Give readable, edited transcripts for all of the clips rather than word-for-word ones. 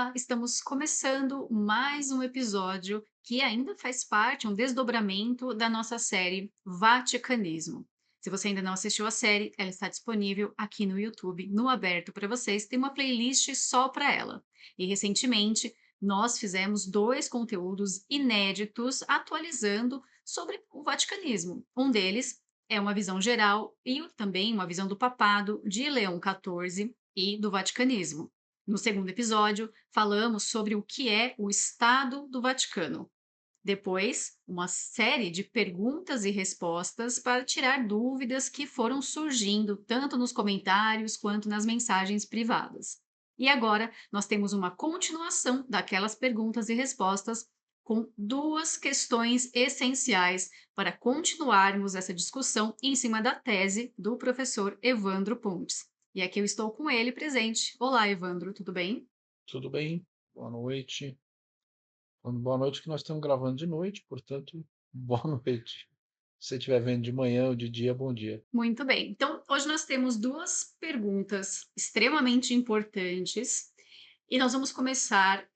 Olá, estamos começando mais um episódio que ainda faz parte, um desdobramento da nossa série Vaticanismo. Se você ainda não assistiu a série, ela está disponível aqui no YouTube, no aberto para vocês, tem uma playlist só para ela. E recentemente nós fizemos dois conteúdos inéditos atualizando sobre o Vaticanismo. Um deles é uma visão geral e também uma visão do papado de Leão XIV e do Vaticanismo. No segundo episódio, falamos sobre o que é o Estado do Vaticano. Depois, uma série de perguntas e respostas para tirar dúvidas que foram surgindo tanto nos comentários quanto nas mensagens privadas. E agora nós temos uma continuação daquelas perguntas e respostas com duas questões essenciais para continuarmos essa discussão em cima da tese do professor Evandro Pontes. E aqui eu estou com ele presente. Olá, Evandro, tudo bem? Tudo bem? Boa noite. Falando boa noite que nós estamos gravando de noite, portanto, boa noite. Se você estiver vendo de manhã ou de dia, bom dia. Muito bem. Então, hoje nós temos duas perguntas extremamente importantes e nós vamos começar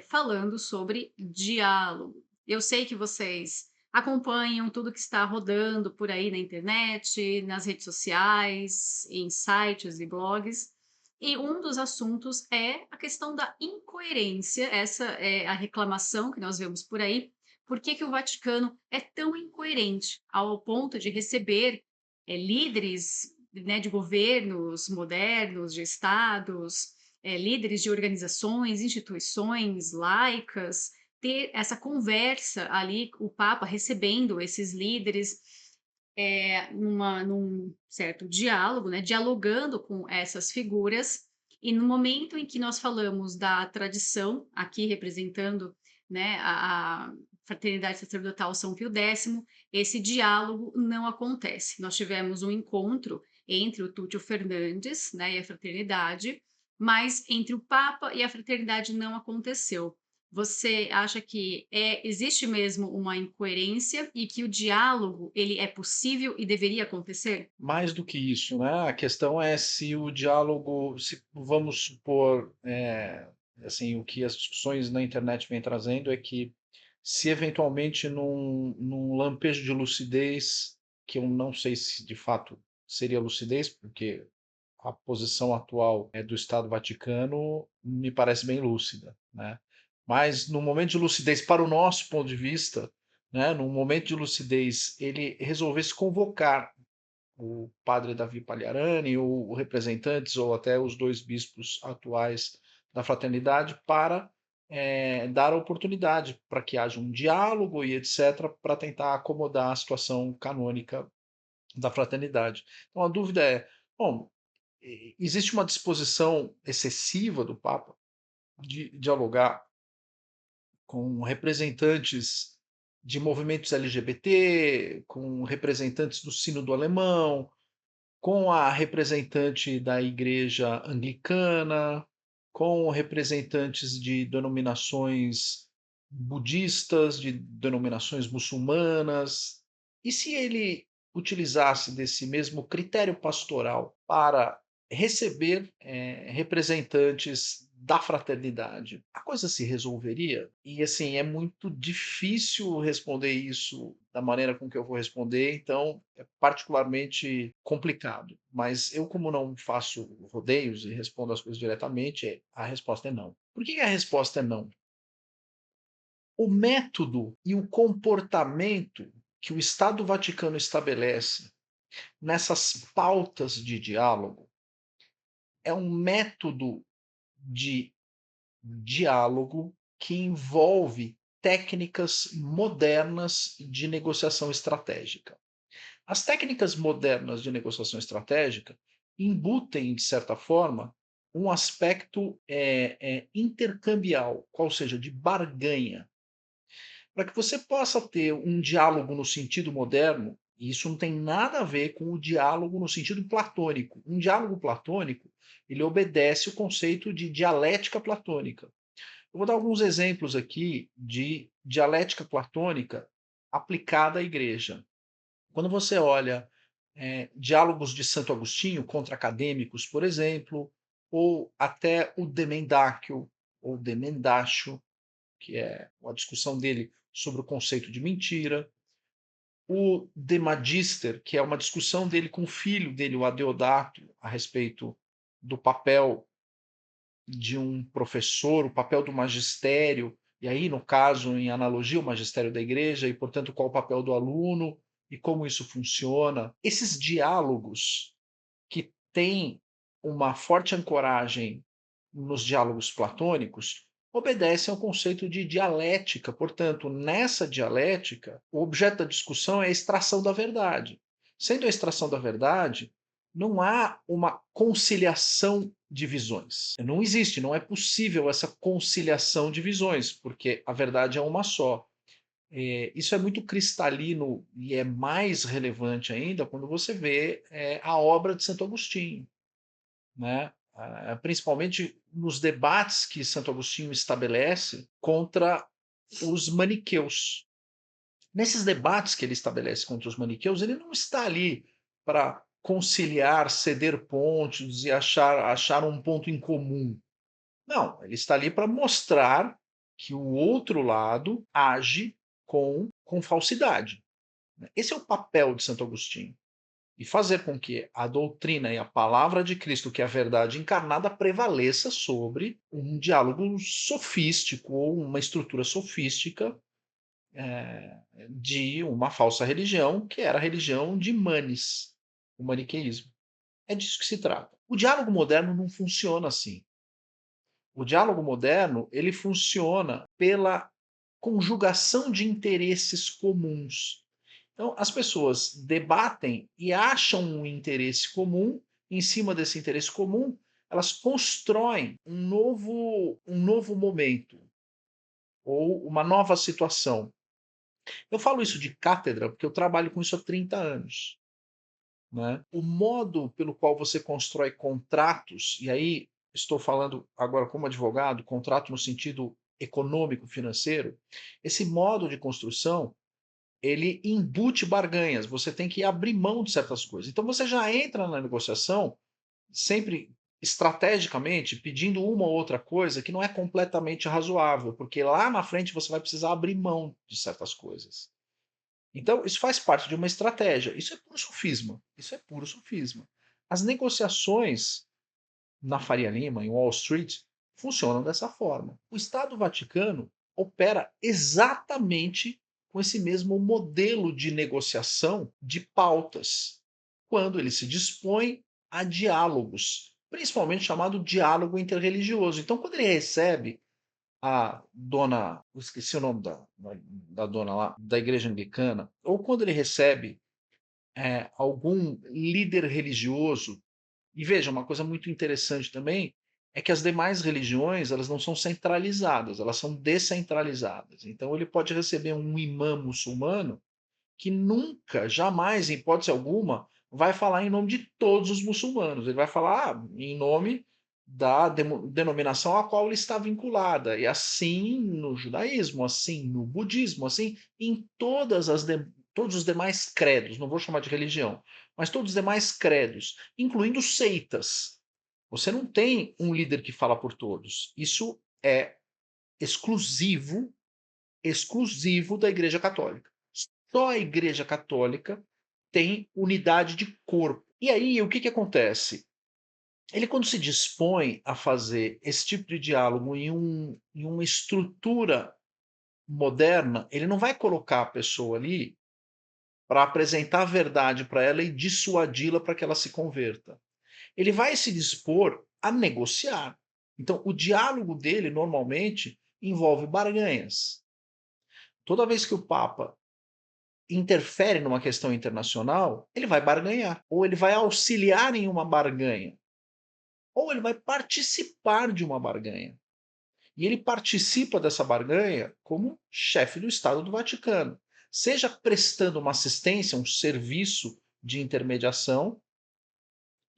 falando sobre diálogo. Eu sei que vocês acompanham tudo que está rodando por aí na internet, nas redes sociais, em sites e blogs. E um dos assuntos é a questão da incoerência, essa é a reclamação que nós vemos por aí. Por que que o Vaticano é tão incoerente ao ponto de receber líderes, né, de governos modernos, de estados, líderes de organizações, instituições laicas, ter essa conversa ali, o Papa recebendo esses líderes num certo diálogo, né, dialogando com essas figuras, e no momento em que nós falamos da tradição, aqui representando, né, a Fraternidade Sacerdotal São Pio X, esse diálogo não acontece. Nós tivemos um encontro entre o Túlio Fernandes, né, e a fraternidade, mas entre o Papa e a fraternidade não aconteceu. Você acha que existe mesmo uma incoerência e que o diálogo ele é possível e deveria acontecer? Mais do que isso, né? A questão é se o diálogo, se vamos supor, assim, o que as discussões na internet vêm trazendo é que se eventualmente num lampejo de lucidez, que eu não sei se de fato seria lucidez, porque a posição atual do Estado Vaticano me parece bem lúcida, né? Mas no momento de lucidez, para o nosso ponto de vista, né, num momento de lucidez, ele resolvesse convocar o padre Davi Pagliarani, ou representantes, ou até os dois bispos atuais da fraternidade, para dar oportunidade para que haja um diálogo e etc., para tentar acomodar a situação canônica da fraternidade. Então a dúvida é, bom, existe uma disposição excessiva do Papa de dialogar com representantes de movimentos LGBT, com representantes do Sínodo Alemão, com a representante da Igreja Anglicana, com representantes de denominações budistas, de denominações muçulmanas. E se ele utilizasse desse mesmo critério pastoral para receber representantes da fraternidade, a coisa se resolveria? E assim, é muito difícil responder isso da maneira com que eu vou responder, então é particularmente complicado. Mas eu, como não faço rodeios e respondo as coisas diretamente, a resposta é não. Por que a resposta é não? O método e o comportamento que o Estado Vaticano estabelece nessas pautas de diálogo é um método de diálogo que envolve técnicas modernas de negociação estratégica. As técnicas modernas de negociação estratégica embutem, de certa forma, um aspecto intercambial, qual seja, de barganha. Para que você possa ter um diálogo no sentido moderno, e isso não tem nada a ver com o diálogo no sentido platônico. Um diálogo platônico, ele obedece o conceito de dialética platônica. Eu vou dar alguns exemplos aqui de dialética platônica aplicada à igreja. Quando você olha diálogos de Santo Agostinho contra acadêmicos, por exemplo, ou até o Demendáquio, ou de Mendacio, que é a discussão dele sobre o conceito de mentira, o De Magister, que é uma discussão dele com o filho dele, o Adeodato, a respeito do papel de um professor, o papel do magistério, e aí, no caso, em analogia, o magistério da igreja, e, portanto, qual o papel do aluno e como isso funciona. Esses diálogos que têm uma forte ancoragem nos diálogos platônicos obedecem ao conceito de dialética. Portanto, nessa dialética, o objeto da discussão é a extração da verdade. Sendo a extração da verdade, não há uma conciliação de visões. Não existe, não é possível essa conciliação de visões, porque a verdade é uma só. Isso é muito cristalino e é mais relevante ainda quando você vê a obra de Santo Agostinho, né? Principalmente nos debates que Santo Agostinho estabelece contra os maniqueus. Nesses debates que ele estabelece contra os maniqueus, ele não está ali para conciliar, ceder pontos e achar um ponto em comum. Não, ele está ali para mostrar que o outro lado age com falsidade. Esse é o papel de Santo Agostinho. E fazer com que a doutrina e a palavra de Cristo, que é a verdade encarnada, prevaleça sobre um diálogo sofístico ou uma estrutura sofística de uma falsa religião, que era a religião de Manes, o maniqueísmo. É disso que se trata. O diálogo moderno não funciona assim. O diálogo moderno, ele funciona pela conjugação de interesses comuns. Então, as pessoas debatem e acham um interesse comum, em cima desse interesse comum, elas constroem um novo momento ou uma nova situação. Eu falo isso de cátedra porque eu trabalho com isso há 30 anos. Né? O modo pelo qual você constrói contratos, e aí estou falando agora como advogado, contrato no sentido econômico, financeiro, esse modo de construção, ele embute barganhas, você tem que abrir mão de certas coisas. Então você já entra na negociação sempre estrategicamente pedindo uma ou outra coisa que não é completamente razoável, porque lá na frente você vai precisar abrir mão de certas coisas. Então, isso faz parte de uma estratégia. Isso é puro sofisma. Isso é puro sofisma. As negociações na Faria Lima, em Wall Street, funcionam dessa forma. O Estado Vaticano opera exatamente com esse mesmo modelo de negociação de pautas, quando ele se dispõe a diálogos, principalmente chamado diálogo interreligioso. Então, quando ele recebe a dona, eu esqueci o nome da dona lá, da igreja anglicana, ou quando ele recebe algum líder religioso, e veja, uma coisa muito interessante também é que as demais religiões elas não são centralizadas, elas são descentralizadas. Então ele pode receber um imã muçulmano que nunca, jamais, em hipótese alguma, vai falar em nome de todos os muçulmanos. Ele vai falar em nome da denominação a qual ele está vinculada. E assim no judaísmo, assim no budismo, assim em todos os demais credos, não vou chamar de religião, mas todos os demais credos, incluindo seitas. Você não tem um líder que fala por todos. Isso é exclusivo, exclusivo da Igreja Católica. Só a Igreja Católica tem unidade de corpo. E aí, o que, que acontece? Ele, quando se dispõe a fazer esse tipo de diálogo em uma estrutura moderna, ele não vai colocar a pessoa ali para apresentar a verdade para ela e dissuadi-la para que ela se converta. Ele vai se dispor a negociar. Então, o diálogo dele, normalmente, envolve barganhas. Toda vez que o Papa interfere numa questão internacional, ele vai barganhar, ou ele vai auxiliar em uma barganha, ou ele vai participar de uma barganha. E ele participa dessa barganha como chefe do Estado do Vaticano, seja prestando uma assistência, um serviço de intermediação,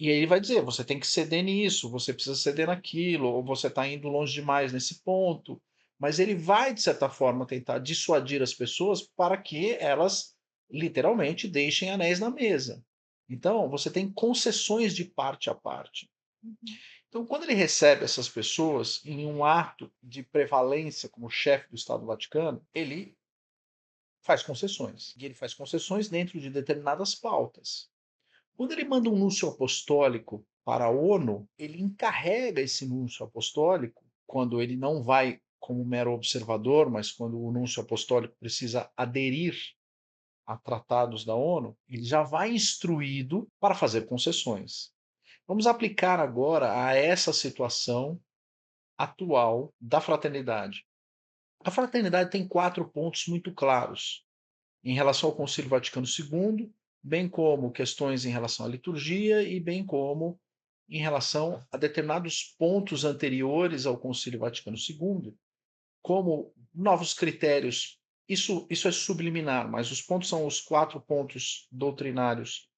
e aí ele vai dizer: você tem que ceder nisso, você precisa ceder naquilo, ou você está indo longe demais nesse ponto. Mas ele vai, de certa forma, tentar dissuadir as pessoas para que elas, literalmente, deixem anéis na mesa. Então, você tem concessões de parte a parte. Uhum. Então, quando ele recebe essas pessoas em um ato de prevalência como chefe do Estado do Vaticano, ele faz concessões. E ele faz concessões dentro de determinadas pautas. Quando ele manda um núncio apostólico para a ONU, ele encarrega esse núncio apostólico, quando ele não vai como mero observador, mas quando o núncio apostólico precisa aderir a tratados da ONU, ele já vai instruído para fazer concessões. Vamos aplicar agora a essa situação atual da fraternidade. A fraternidade tem 4 pontos muito claros em relação ao Concílio Vaticano II, bem como questões em relação à liturgia e bem como em relação a determinados pontos anteriores ao Concílio Vaticano II, como novos critérios. Isso é subliminar, mas os pontos são os 4 pontos doutrinários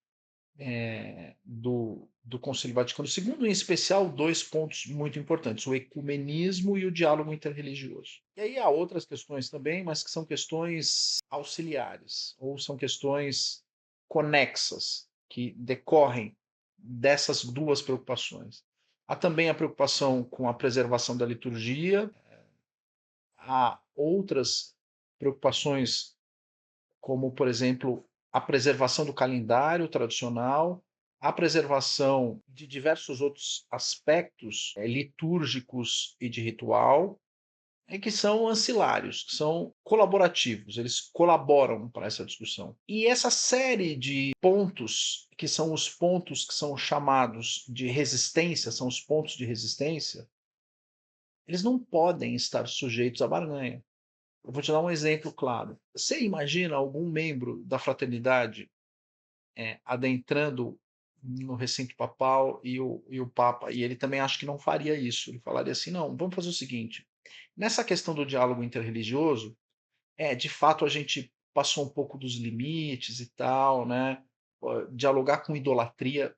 do Concílio Vaticano II, em especial 2 pontos muito importantes, o ecumenismo e o diálogo interreligioso. E aí há outras questões também, mas que são questões auxiliares, ou são questões conexas, que decorrem dessas 2 preocupações. Há também a preocupação com a preservação da liturgia, há outras preocupações como, por exemplo, a preservação do calendário tradicional, a preservação de diversos outros aspectos litúrgicos e de ritual, que são ancilários, que são colaborativos, eles colaboram para essa discussão. E essa série de pontos, que são os pontos que são chamados de resistência, são os pontos de resistência, eles não podem estar sujeitos à barganha. Eu vou te dar um exemplo claro. Você imagina algum membro da fraternidade adentrando no recinto papal e o Papa, e ele também acha que não faria isso. Ele falaria assim: não, vamos fazer o seguinte. Nessa questão do diálogo interreligioso, de fato a gente passou um pouco dos limites e tal, né? Dialogar com idolatria.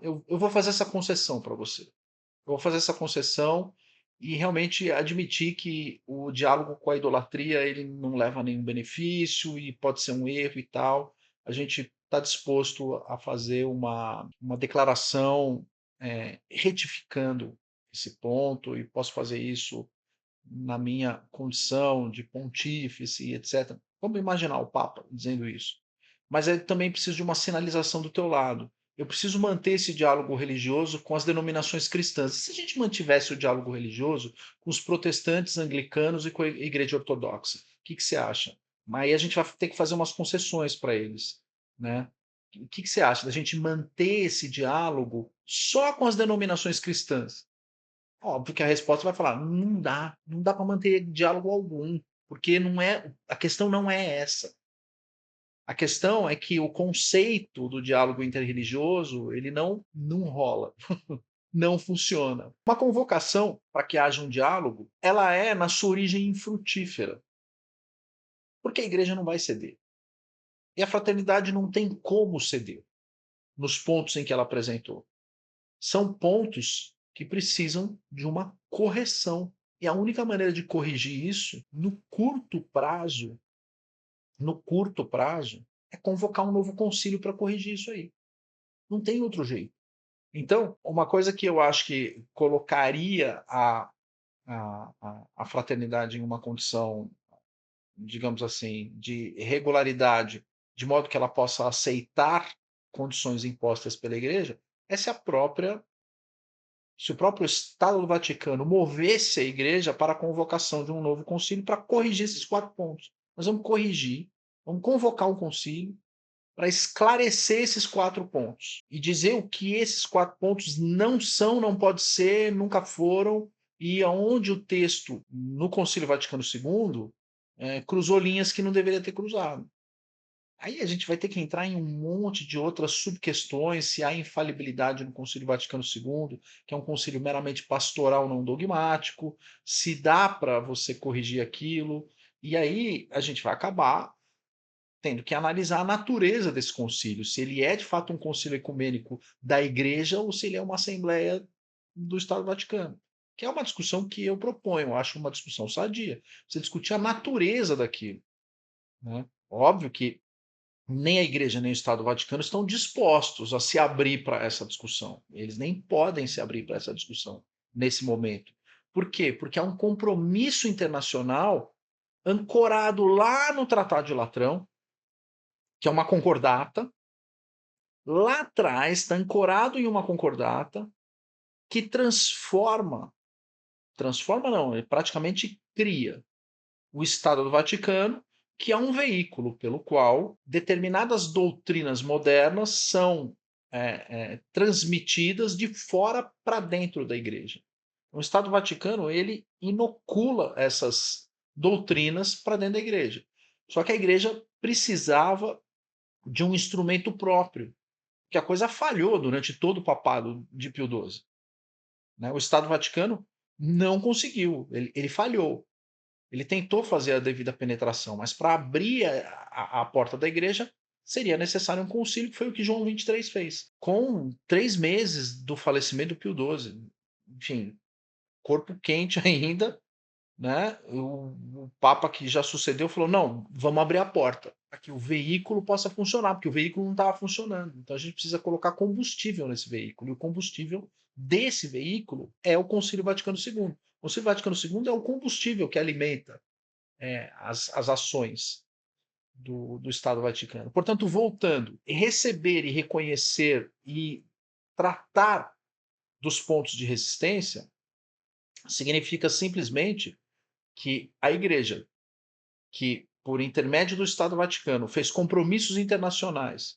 Eu vou fazer essa concessão para você. Eu vou fazer essa concessão e realmente admitir que o diálogo com a idolatria ele não leva a nenhum benefício e pode ser um erro e tal. A gente está disposto a fazer uma declaração retificando esse ponto e posso fazer isso na minha condição de pontífice, etc. Vamos imaginar o Papa dizendo isso. Mas eu também preciso de uma sinalização do teu lado. Eu preciso manter esse diálogo religioso com as denominações cristãs. E se a gente mantivesse o diálogo religioso com os protestantes, anglicanos e com a Igreja Ortodoxa? O que você acha? Mas aí a gente vai ter que fazer umas concessões para eles, né? O que você acha da gente manter esse diálogo só com as denominações cristãs? Óbvio que a resposta vai falar: não dá para manter diálogo algum, porque não é, a questão não é essa. A questão é que o conceito do diálogo interreligioso, ele não rola, não funciona. Uma convocação para que haja um diálogo, ela é na sua origem infrutífera, porque a igreja não vai ceder. E a fraternidade não tem como ceder nos pontos em que ela apresentou. São pontos que precisam de uma correção. E a única maneira de corrigir isso, no curto prazo, é convocar um novo concílio para corrigir isso aí. Não tem outro jeito. Então, uma coisa que eu acho que colocaria a fraternidade em uma condição, digamos assim, de regularidade, de modo que ela possa aceitar condições impostas pela igreja, é se o próprio Estado do Vaticano movesse a igreja para a convocação de um novo concílio para corrigir esses 4 pontos. Nós vamos corrigir, vamos convocar um concílio para esclarecer esses 4 pontos e dizer o que esses 4 pontos não são, não pode ser, nunca foram, e aonde o texto no Concílio Vaticano II cruzou linhas que não deveria ter cruzado. Aí a gente vai ter que entrar em um monte de outras subquestões, se há infalibilidade no Concílio Vaticano II, que é um concílio meramente pastoral, não dogmático, se dá para você corrigir aquilo, e aí a gente vai acabar tendo que analisar a natureza desse concílio, se ele é de fato um concílio ecumênico da Igreja ou se ele é uma assembleia do Estado Vaticano. Que é uma discussão que eu proponho, eu acho uma discussão sadia. Você discutir a natureza daquilo. Né? Óbvio que nem a Igreja nem o Estado Vaticano estão dispostos a se abrir para essa discussão. Eles nem podem se abrir para essa discussão nesse momento. Por quê? Porque há um compromisso internacional ancorado lá no Tratado de Latrão, que é uma concordata. Lá atrás está ancorado em uma concordata que transforma não, ele praticamente cria o Estado do Vaticano, que é um veículo pelo qual determinadas doutrinas modernas são transmitidas de fora para dentro da Igreja. O Estado do Vaticano ele inocula essas doutrinas para dentro da Igreja. Só que a Igreja precisava de um instrumento próprio, que a coisa falhou durante todo o papado de Pio XII. Né? O Estado do Vaticano não conseguiu, ele falhou. Ele tentou fazer a devida penetração, mas para abrir a porta da igreja seria necessário um concílio, que foi o que João 23 fez. Com 3 meses do falecimento do Pio XII. Enfim, corpo quente ainda, né? O Papa que já sucedeu falou: não, vamos abrir a porta para que o veículo possa funcionar, porque o veículo não estava funcionando. Então a gente precisa colocar combustível nesse veículo, e o combustível desse veículo é o Concílio Vaticano II. O Concílio Vaticano II é o combustível que alimenta as ações do Estado Vaticano. Portanto, voltando, receber e reconhecer e tratar dos pontos de resistência significa simplesmente que a Igreja, que por intermédio do Estado Vaticano fez compromissos internacionais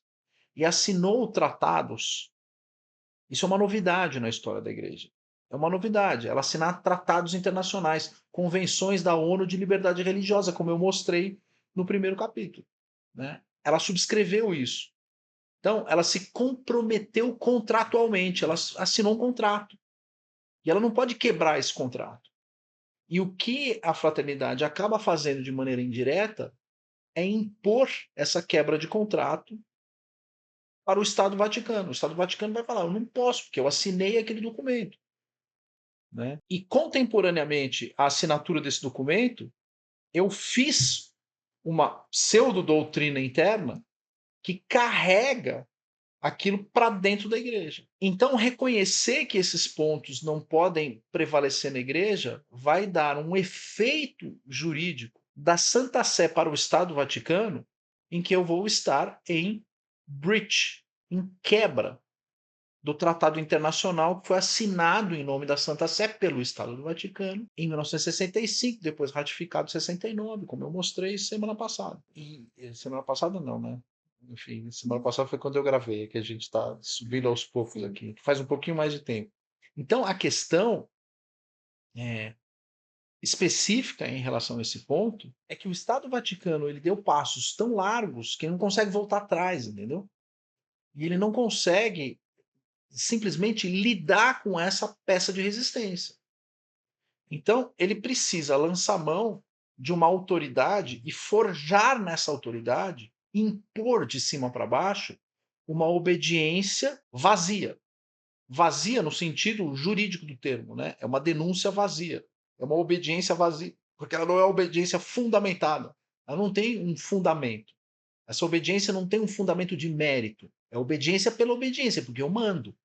e assinou tratados, isso é uma novidade na história da Igreja. É uma novidade, ela assinar tratados internacionais, convenções da ONU de liberdade religiosa, como eu mostrei no primeiro capítulo. Né? Ela subscreveu isso. Então, ela se comprometeu contratualmente, ela assinou um contrato. E ela não pode quebrar esse contrato. E o que a fraternidade acaba fazendo de maneira indireta é impor essa quebra de contrato para o Estado Vaticano. O Estado Vaticano vai falar: eu não posso, porque eu assinei aquele documento. Né? E contemporaneamente à assinatura desse documento, eu fiz uma pseudo-doutrina interna que carrega aquilo para dentro da igreja. Então, reconhecer que esses pontos não podem prevalecer na igreja vai dar um efeito jurídico da Santa Sé para o Estado Vaticano, em que eu vou estar em breach, em quebra do tratado internacional que foi assinado em nome da Santa Sé pelo Estado do Vaticano em 1965, depois ratificado em 69, como eu mostrei semana passada. E semana passada não, né? Enfim, semana passada foi quando eu gravei, que a gente está subindo aos poucos aqui. Faz um pouquinho mais de tempo. Então, a questão específica em relação a esse ponto é que o Estado Vaticano ele deu passos tão largos que ele não consegue voltar atrás, entendeu? E ele não consegue simplesmente lidar com essa peça de resistência. Então, ele precisa lançar mão de uma autoridade e forjar nessa autoridade, impor de cima para baixo, uma obediência vazia. Vazia no sentido jurídico do termo, né? É uma denúncia vazia, é uma obediência vazia, porque ela não é obediência fundamentada, ela não tem um fundamento. Essa obediência não tem um fundamento de mérito, é obediência pela obediência, porque eu mando.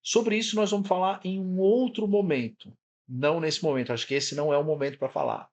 Sobre isso nós vamos falar em um outro momento, não nesse momento, acho que esse não é o momento para falar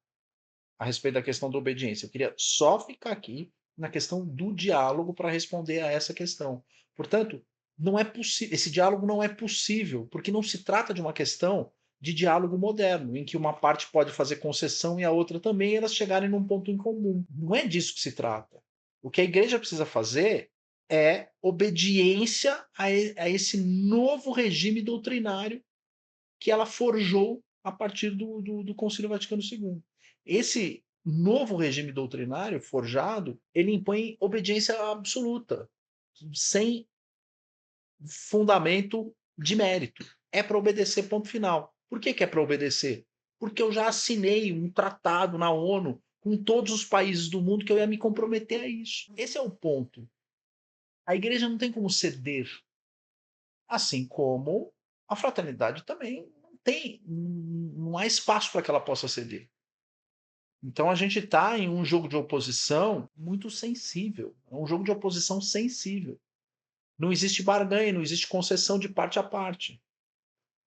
a respeito da questão da obediência. Eu queria só ficar aqui na questão do diálogo para responder a essa questão. Portanto, não é possível, esse diálogo não é possível, porque não se trata de uma questão de diálogo moderno, em que uma parte pode fazer concessão e a outra também, e elas chegarem num ponto em comum. Não é disso que se trata. O que a igreja precisa fazer é obediência a esse novo regime doutrinário que ela forjou a partir do Concílio Vaticano II. Esse novo regime doutrinário forjado, ele impõe obediência absoluta, sem fundamento de mérito. É para obedecer, ponto final. Por que é para obedecer? Porque eu já assinei um tratado na ONU com todos os países do mundo que eu ia me comprometer a isso. Esse é o ponto. A igreja não tem como ceder, assim como a fraternidade também não há espaço para que ela possa ceder. Então a gente está em um jogo de oposição muito sensível, é um jogo de oposição sensível. Não existe barganha, não existe concessão de parte a parte.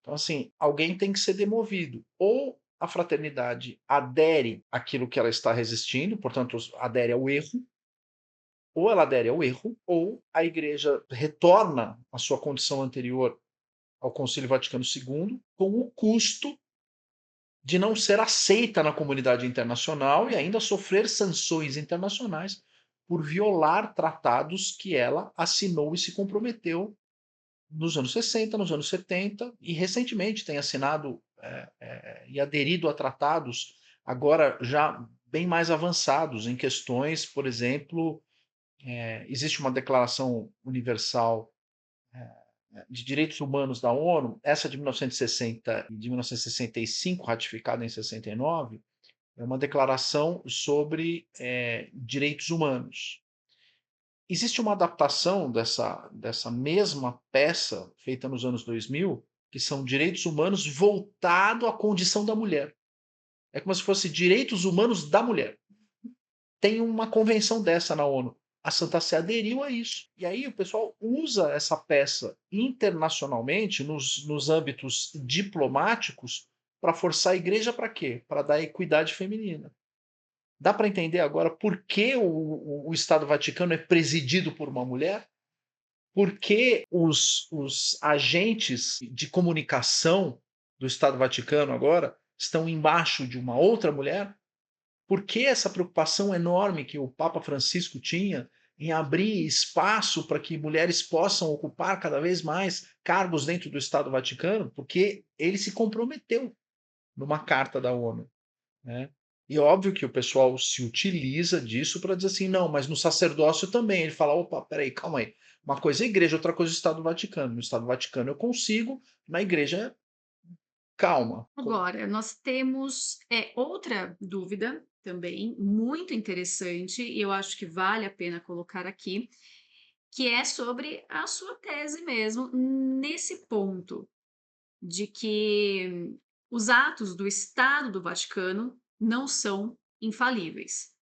Então, assim, alguém tem que ser demovido. Ou a fraternidade adere àquilo que ela está resistindo, portanto, adere ao erro, ou ela adere ao erro, ou a igreja retorna à sua condição anterior ao Concílio Vaticano II, com o custo de não ser aceita na comunidade internacional e ainda sofrer sanções internacionais por violar tratados que ela assinou e se comprometeu nos anos 60, nos anos 70 e recentemente tem assinado e aderido a tratados agora já bem mais avançados em questões, por exemplo, existe uma Declaração Universal de Direitos Humanos da ONU, essa de 1960 e de 1965, ratificada em 69, é uma declaração sobre direitos humanos. Existe uma adaptação dessa mesma peça, feita nos anos 2000, que são direitos humanos voltado à condição da mulher. É como se fosse direitos humanos da mulher. Tem uma convenção dessa na ONU. A Santa Sé aderiu a isso. E aí o pessoal usa essa peça internacionalmente, nos âmbitos diplomáticos, para forçar a igreja para quê? Para dar equidade feminina. Dá para entender agora por que o Estado Vaticano é presidido por uma mulher? Por que os agentes de comunicação do Estado Vaticano agora estão embaixo de uma outra mulher? Por que essa preocupação enorme que o Papa Francisco tinha em abrir espaço para que mulheres possam ocupar cada vez mais cargos dentro do Estado Vaticano? Porque ele se comprometeu numa carta da ONU, né? E óbvio que o pessoal se utiliza disso para dizer assim, não, mas no sacerdócio também. Ele fala, opa, peraí, calma aí. Uma coisa é a igreja, outra coisa é o Estado Vaticano. No Estado Vaticano eu consigo, na igreja, calma. Agora, nós temos outra dúvida também muito interessante, e eu acho que vale a pena colocar aqui, que é sobre a sua tese mesmo, nesse ponto de que os atos do Estado do Vaticano não são infalíveis.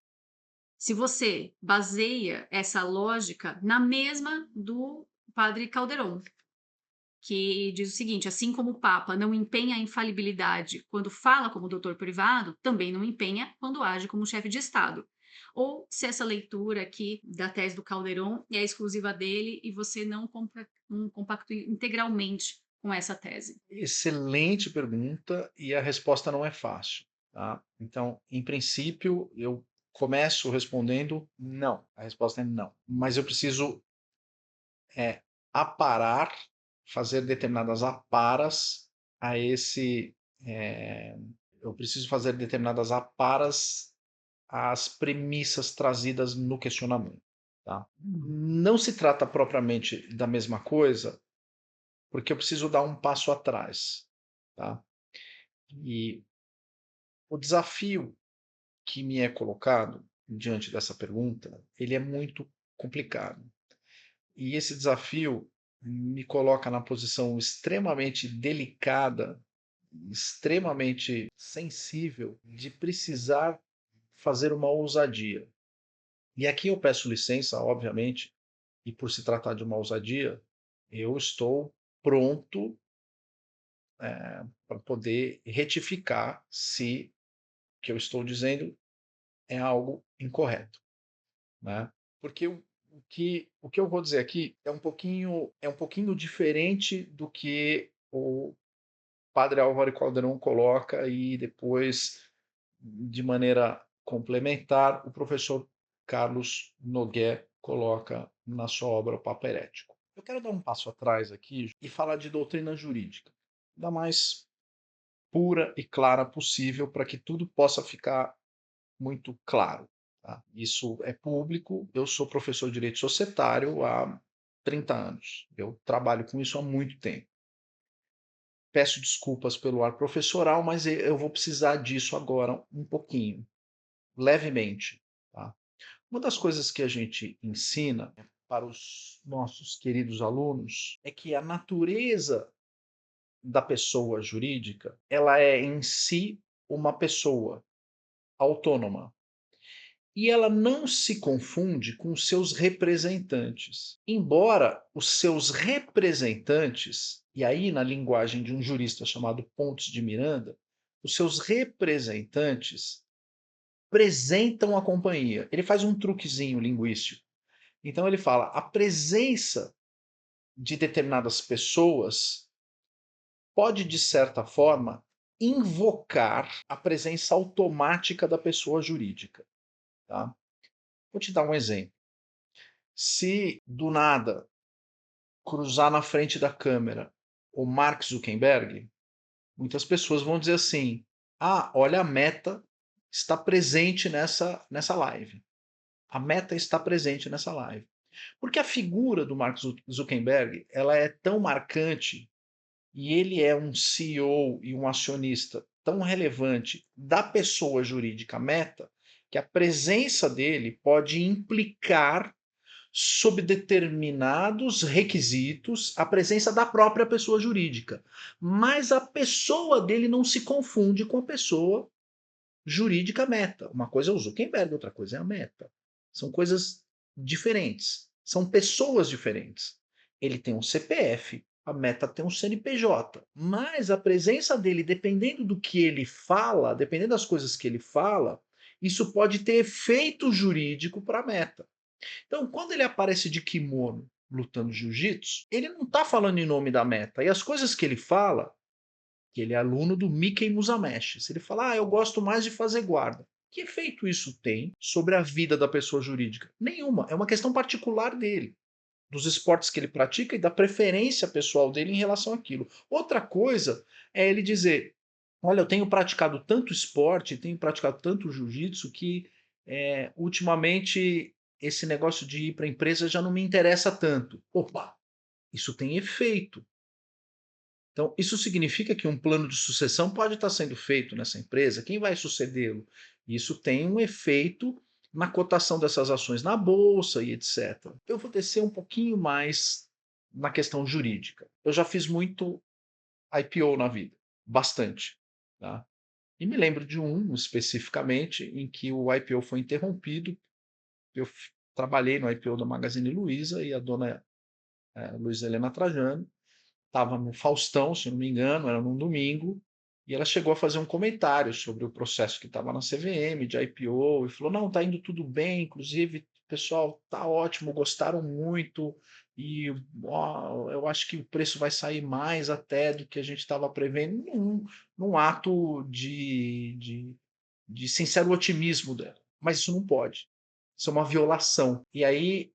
Se você baseia essa lógica na mesma do padre Calderon, que diz o seguinte: assim como o Papa não empenha a infalibilidade quando fala como doutor privado, também não empenha quando age como chefe de Estado. Ou se essa leitura aqui da tese do Calderon é exclusiva dele e você não compactua integralmente com essa tese. Excelente pergunta e a resposta não é fácil, tá? Então, em princípio, eu começo respondendo não. A resposta é não. Mas eu preciso aparar, fazer determinadas aparas a esse. é, eu preciso fazer determinadas aparas às premissas trazidas no questionamento, tá? Não se trata propriamente da mesma coisa, porque eu preciso dar um passo atrás, tá? E o desafio que me é colocado diante dessa pergunta, ele é muito complicado. E esse desafio me coloca na posição extremamente delicada, extremamente sensível de precisar fazer uma ousadia. E aqui eu peço licença, obviamente, e por se tratar de uma ousadia, eu estou pronto para poder retificar se o que eu estou dizendo é algo incorreto, né? Porque o que eu vou dizer aqui é um pouquinho diferente do que o padre Álvaro Calderon coloca e depois, de maneira complementar, o professor Carlos Noguer coloca na sua obra O Papa Herético. Eu quero dar um passo atrás aqui e falar de doutrina jurídica, da mais pura e clara possível para que tudo possa ficar muito claro. Tá? Isso é público, eu sou professor de direito societário há 30 anos, eu trabalho com isso há muito tempo. Peço desculpas pelo ar professoral, mas eu vou precisar disso agora um pouquinho, levemente. Tá? Uma das coisas que a gente ensina para os nossos queridos alunos é que a natureza da pessoa jurídica ela é em si uma pessoa, autônoma. E ela não se confunde com os seus representantes. Embora os seus representantes, e aí na linguagem de um jurista chamado Pontes de Miranda, os seus representantes representam a companhia. Ele faz um truquezinho linguístico. Então ele fala: a presença de determinadas pessoas pode, de certa forma, invocar a presença automática da pessoa jurídica. Tá? Vou te dar um exemplo. Se do nada cruzar na frente da câmera o Mark Zuckerberg, muitas pessoas vão dizer assim: ah, olha, a Meta está presente nessa live. A Meta está presente nessa live. Porque a figura do Mark Zuckerberg ela é tão marcante e ele é um CEO e um acionista tão relevante da pessoa jurídica Meta que a presença dele pode implicar sob determinados requisitos, a presença da própria pessoa jurídica. Mas a pessoa dele não se confunde com a pessoa jurídica Meta. Uma coisa é o Zuckerberg, outra coisa é a Meta. São coisas diferentes. São pessoas diferentes. Ele tem um CPF, a Meta tem um CNPJ. Mas a presença dele, dependendo do que ele fala, dependendo das coisas que ele fala, isso pode ter efeito jurídico para a Meta. Então, quando ele aparece de kimono lutando jiu-jitsu, ele não está falando em nome da Meta. E as coisas que ele fala, que ele é aluno do Mickey Musameshi, se ele fala, eu gosto mais de fazer guarda. Que efeito isso tem sobre a vida da pessoa jurídica? Nenhuma. É uma questão particular dele, dos esportes que ele pratica e da preferência pessoal dele em relação àquilo. Outra coisa é ele dizer, olha, eu tenho praticado tanto esporte, tenho praticado tanto jiu-jitsu que ultimamente esse negócio de ir para a empresa já não me interessa tanto. Opa, isso tem efeito. Então, isso significa que um plano de sucessão pode estar sendo feito nessa empresa. Quem vai sucedê-lo? Isso tem um efeito na cotação dessas ações na bolsa e etc. Eu vou descer um pouquinho mais na questão jurídica. Eu já fiz muito IPO na vida, bastante. Tá? E me lembro de um especificamente em que o IPO foi interrompido. Eu trabalhei no IPO da Magazine Luiza e a dona Luiza Helena Trajano estava no Faustão, se não me engano, era num domingo, e ela chegou a fazer um comentário sobre o processo que estava na CVM, de IPO, e falou, não, está indo tudo bem, inclusive, pessoal, tá ótimo, gostaram muito, e eu acho que o preço vai sair mais até do que a gente estava prevendo, num ato de sincero otimismo dela. Mas isso não pode. Isso é uma violação. E aí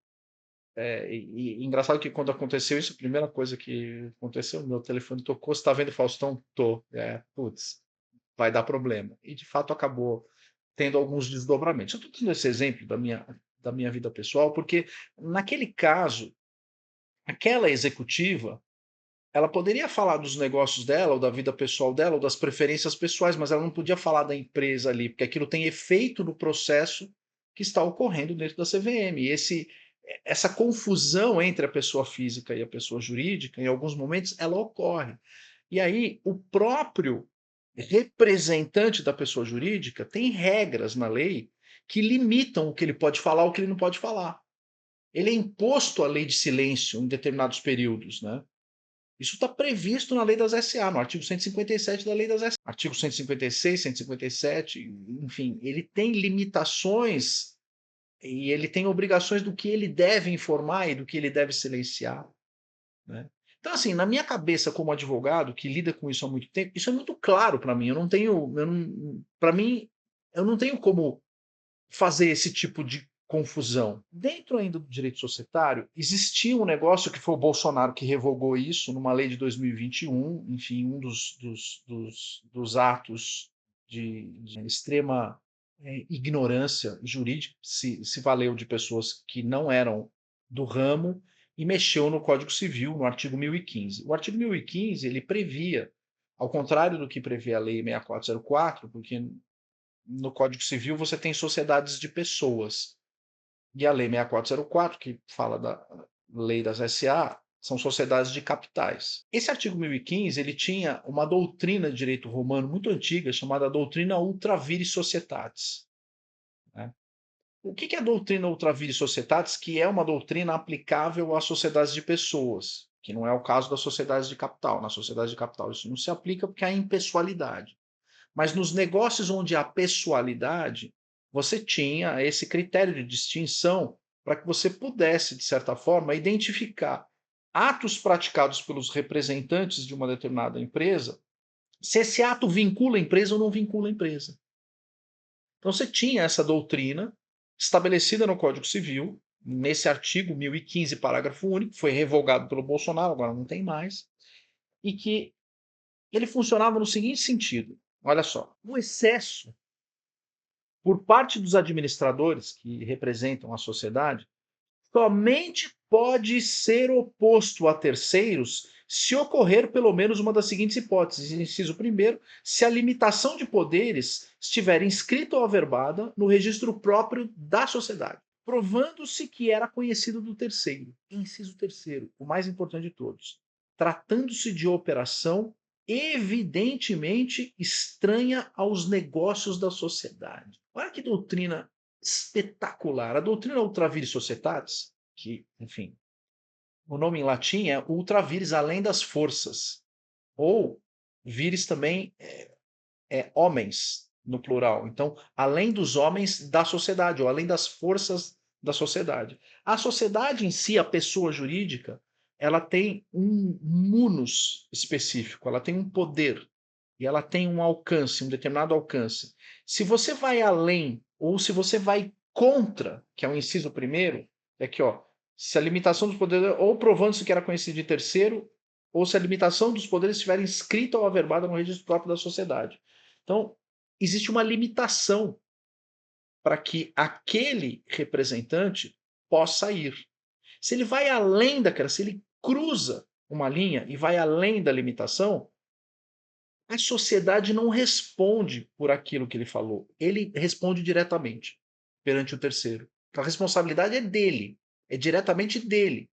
e engraçado que quando aconteceu isso, a primeira coisa que aconteceu, meu telefone tocou, você está vendo Faustão? Tô. Putz, vai dar problema. E de fato acabou tendo alguns desdobramentos. Eu estou dando esse exemplo da minha vida pessoal, porque naquele caso, aquela executiva, ela poderia falar dos negócios dela, ou da vida pessoal dela, ou das preferências pessoais, mas ela não podia falar da empresa ali, porque aquilo tem efeito no processo que está ocorrendo dentro da CVM. E essa confusão entre a pessoa física e a pessoa jurídica, em alguns momentos, ela ocorre. E aí, o próprio representante da pessoa jurídica tem regras na lei que limitam o que ele pode falar ou o que ele não pode falar. Ele é imposto à lei de silêncio em determinados períodos, né? Isso está previsto na lei das SA, no artigo 157 da lei das SA. Artigo 156, 157, enfim, ele tem limitações e ele tem obrigações do que ele deve informar e do que ele deve silenciar. Né? Então, assim, na minha cabeça, como advogado que lida com isso há muito tempo, isso é muito claro para mim. Para mim, eu não tenho como fazer esse tipo de confusão. Dentro ainda do direito societário, existia um negócio que foi o Bolsonaro que revogou isso numa lei de 2021, enfim, um dos atos de extrema ignorância jurídica, se valeu de pessoas que não eram do ramo e mexeu no Código Civil, no artigo 1015. O artigo 1015, ele previa, ao contrário do que previa a lei 6404, porque no Código Civil você tem sociedades de pessoas. E a Lei 6404, que fala da lei das SA, São sociedades de capitais. Esse artigo 1015 ele tinha uma doutrina de direito romano muito antiga chamada doutrina ultra vires societatis, né? O que é a doutrina ultra vires societatis? Que é uma doutrina aplicável às sociedades de pessoas, que não é o caso das sociedades de capital. Na sociedade de capital isso não se aplica porque há impessoalidade. Mas nos negócios onde há pessoalidade, você tinha esse critério de distinção para que você pudesse, de certa forma, identificar atos praticados pelos representantes de uma determinada empresa, se esse ato vincula a empresa ou não vincula a empresa. Então você tinha essa doutrina estabelecida no Código Civil, nesse artigo 1015, parágrafo único, foi revogado pelo Bolsonaro, agora não tem mais, e que ele funcionava no seguinte sentido: olha só, o excesso por parte dos administradores que representam a sociedade somente pode ser oposto a terceiros se ocorrer pelo menos uma das seguintes hipóteses. Inciso primeiro, se a limitação de poderes estiver inscrita ou averbada no registro próprio da sociedade, provando-se que era conhecido do terceiro. Inciso terceiro, o mais importante de todos, tratando-se de operação evidentemente estranha aos negócios da sociedade. Olha que doutrina espetacular. A doutrina ultra vires societatis, que, enfim, o nome em latim é ultra vires, além das forças, ou vires também homens, no plural. Então, além dos homens da sociedade, ou além das forças da sociedade. A sociedade em si, a pessoa jurídica, ela tem um munus específico, ela tem um poder, e ela tem um alcance, um determinado alcance. Se você vai além, ou se você vai contra, que é o inciso primeiro, é aqui, ó, se a limitação dos poderes, ou provando-se que era conhecido de terceiro, ou se a limitação dos poderes estiver inscrita ou averbada no registro próprio da sociedade. Então, existe uma limitação para que aquele representante possa ir. Se ele vai além daquela, se ele cruza uma linha e vai além da limitação, a sociedade não responde por aquilo que ele falou. Ele responde diretamente perante o terceiro. Então, a responsabilidade é dele, é diretamente dele,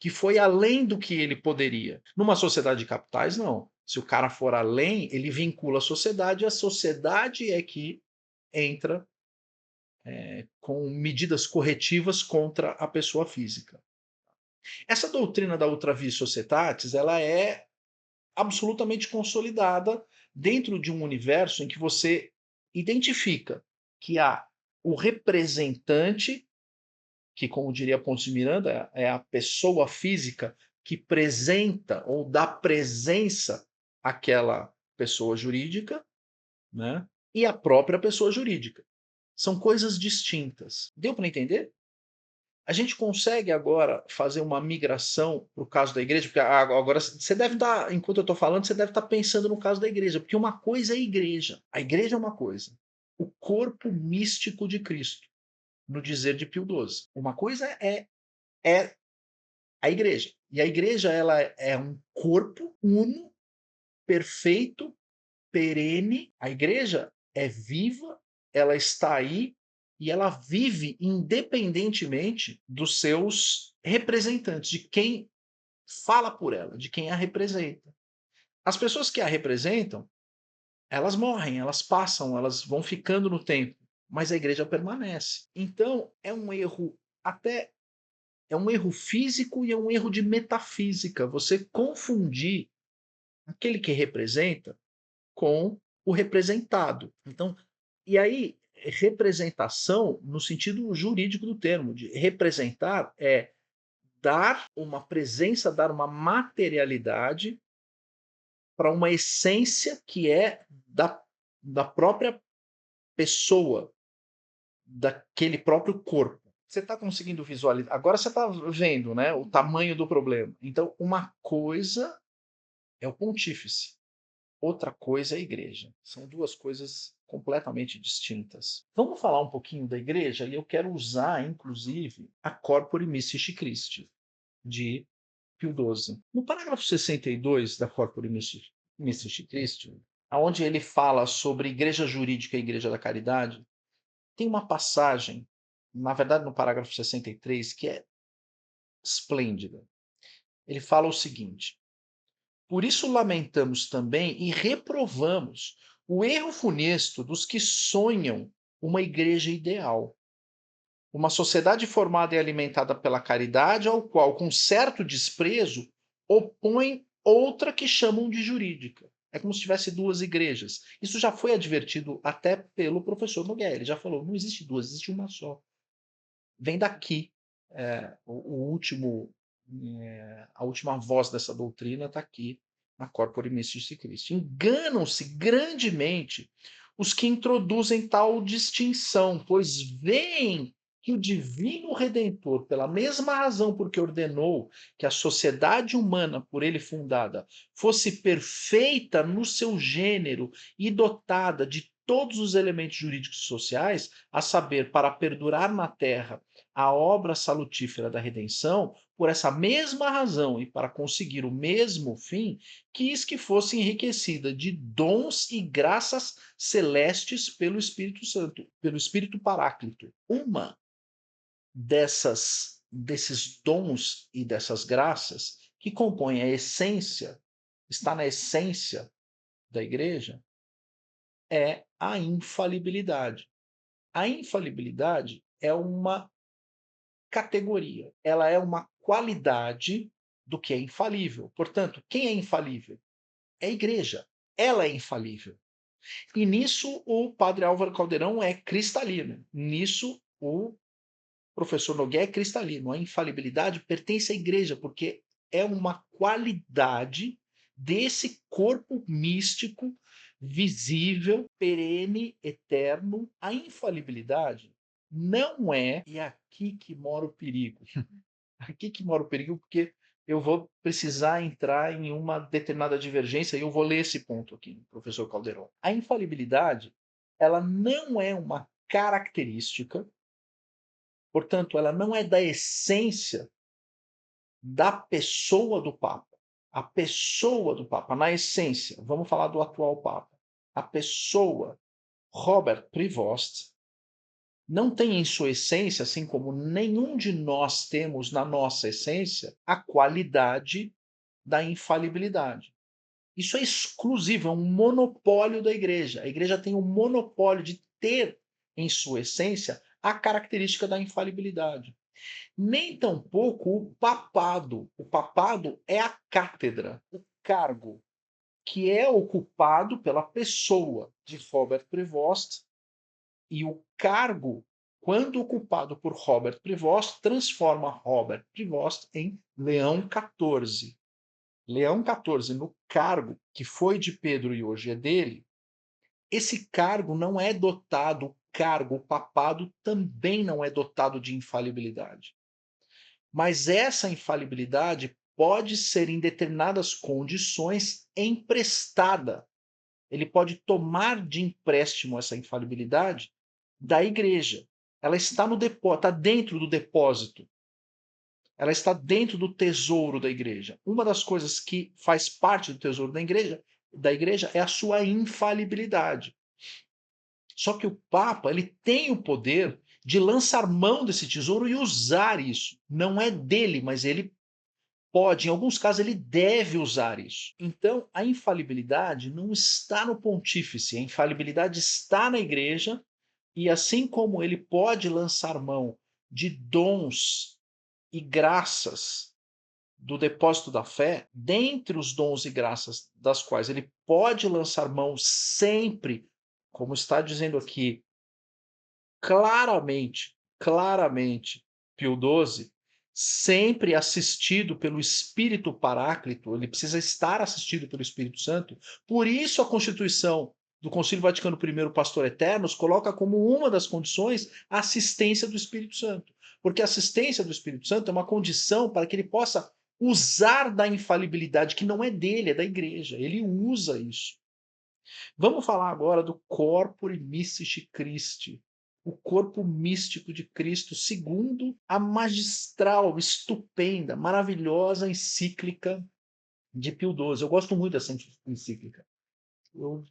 que foi além do que ele poderia. Numa sociedade de capitais, não. Se o cara for além, ele vincula a sociedade é que entra com medidas corretivas contra a pessoa física. Essa doutrina da ultra vis societatis, ela é absolutamente consolidada dentro de um universo em que você identifica que há o representante, que, como diria Pontes de Miranda, é a pessoa física que presenta ou dá presença àquela pessoa jurídica, né? E a própria pessoa jurídica. São coisas distintas. Deu para entender? A gente consegue agora fazer uma migração para o caso da igreja, porque agora você deve estar, enquanto eu estou falando, você deve estar pensando no caso da igreja, porque uma coisa é a igreja é uma coisa, o corpo místico de Cristo, no dizer de Pio XII. Uma coisa é a igreja, e a igreja ela é um corpo uno, perfeito, perene. A igreja é viva, ela está aí e ela vive independentemente dos seus representantes, de quem fala por ela, de quem a representa. As pessoas que a representam, elas morrem, elas passam, elas vão ficando no tempo, mas a igreja permanece. Então, é um erro até é um erro físico e é um erro de metafísica você confundir aquele que representa com o representado. Então, e aí, representação no sentido jurídico do termo, de representar é dar uma presença, dar uma materialidade para uma essência que é da própria pessoa, daquele próprio corpo. Você está conseguindo visualizar? Agora você está vendo, né, o tamanho do problema. Então, uma coisa é o pontífice, outra coisa é a igreja. São duas coisas completamente distintas. Vamos falar um pouquinho da igreja e eu quero usar, inclusive, a Corpore Mysticus Christi, de Pio XII. No parágrafo 62 da Corpore Mysticus Christi, onde ele fala sobre igreja jurídica e igreja da caridade, tem uma passagem, na verdade no parágrafo 63, que é esplêndida. Ele fala o seguinte: por isso lamentamos também e reprovamos o erro funesto dos que sonham uma igreja ideal, uma sociedade formada e alimentada pela caridade, ao qual, com certo desprezo, opõem outra que chamam de jurídica. É como se tivesse duas igrejas. Isso já foi advertido até pelo professor Nogueira. Ele já falou: não existe duas, existe uma só. Vem daqui. O último, a última voz dessa doutrina está aqui na Corpore Mysticus Christi. Enganam-se grandemente os que introduzem tal distinção, pois veem que o divino Redentor, pela mesma razão porque ordenou que a sociedade humana por ele fundada fosse perfeita no seu gênero e dotada de todos os elementos jurídicos e sociais, a saber, para perdurar na terra a obra salutífera da redenção, por essa mesma razão e para conseguir o mesmo fim, quis que fosse enriquecida de dons e graças celestes pelo Espírito Santo, pelo Espírito Paráclito. Uma desses dons e dessas graças que compõem a essência, está na essência da igreja, é a infalibilidade. A infalibilidade é uma categoria, ela é uma qualidade do que é infalível. Portanto, quem é infalível? É a igreja. Ela é infalível. E nisso o padre Álvaro Caldeirão é cristalino. Nisso o professor Nogueira é cristalino. A infalibilidade pertence à igreja, porque é uma qualidade desse corpo místico, visível, perene, eterno. A infalibilidade não é, e é aqui que mora o perigo. Aqui que mora o perigo, porque eu vou precisar entrar em uma determinada divergência e eu vou ler esse ponto aqui, professor Caldeirão. A infalibilidade, ela não é uma característica, portanto, ela não é da essência da pessoa do Papa. A pessoa do Papa, na essência, vamos falar do atual Papa. A pessoa Robert Prevost não tem em sua essência, assim como nenhum de nós temos na nossa essência, a qualidade da infalibilidade. Isso é exclusivo, é um monopólio da igreja. A igreja tem o monopólio de ter em sua essência a característica da infalibilidade. Nem tampouco o papado. O papado é a cátedra, o cargo que é ocupado pela pessoa de Robert Prevost, e o cargo, quando ocupado por Robert Prevost, transforma Robert Prevost em Leão XIV. Leão XIV, no cargo que foi de Pedro e hoje é dele, esse cargo não é dotado, o cargo, o papado também não é dotado de infalibilidade. Mas essa infalibilidade pode ser, em determinadas condições, emprestada. Ele pode tomar de empréstimo essa infalibilidade da igreja. Ela está no depósito, está dentro do depósito. Ela está dentro do tesouro da igreja. Uma das coisas que faz parte do tesouro da igreja é a sua infalibilidade. Só que o Papa, ele tem o poder de lançar mão desse tesouro e usar isso. Não é dele, mas ele pode, em alguns casos, ele deve usar isso. Então, a infalibilidade não está no pontífice, a infalibilidade está na igreja, e assim como ele pode lançar mão de dons e graças do depósito da fé, dentre os dons e graças das quais ele pode lançar mão sempre, como está dizendo aqui, claramente, Pio XII, sempre assistido pelo Espírito Paráclito, ele precisa estar assistido pelo Espírito Santo. Por isso a Constituição do Concílio Vaticano I, Pastor Eternos, coloca como uma das condições a assistência do Espírito Santo. Porque a assistência do Espírito Santo é uma condição para que ele possa usar da infalibilidade que não é dele, é da igreja. Ele usa isso. Vamos falar agora do Corpore Mysticus Christi, o corpo místico de Cristo, segundo a magistral, estupenda, maravilhosa encíclica de Pio XII. Eu gosto muito dessa encíclica. Eu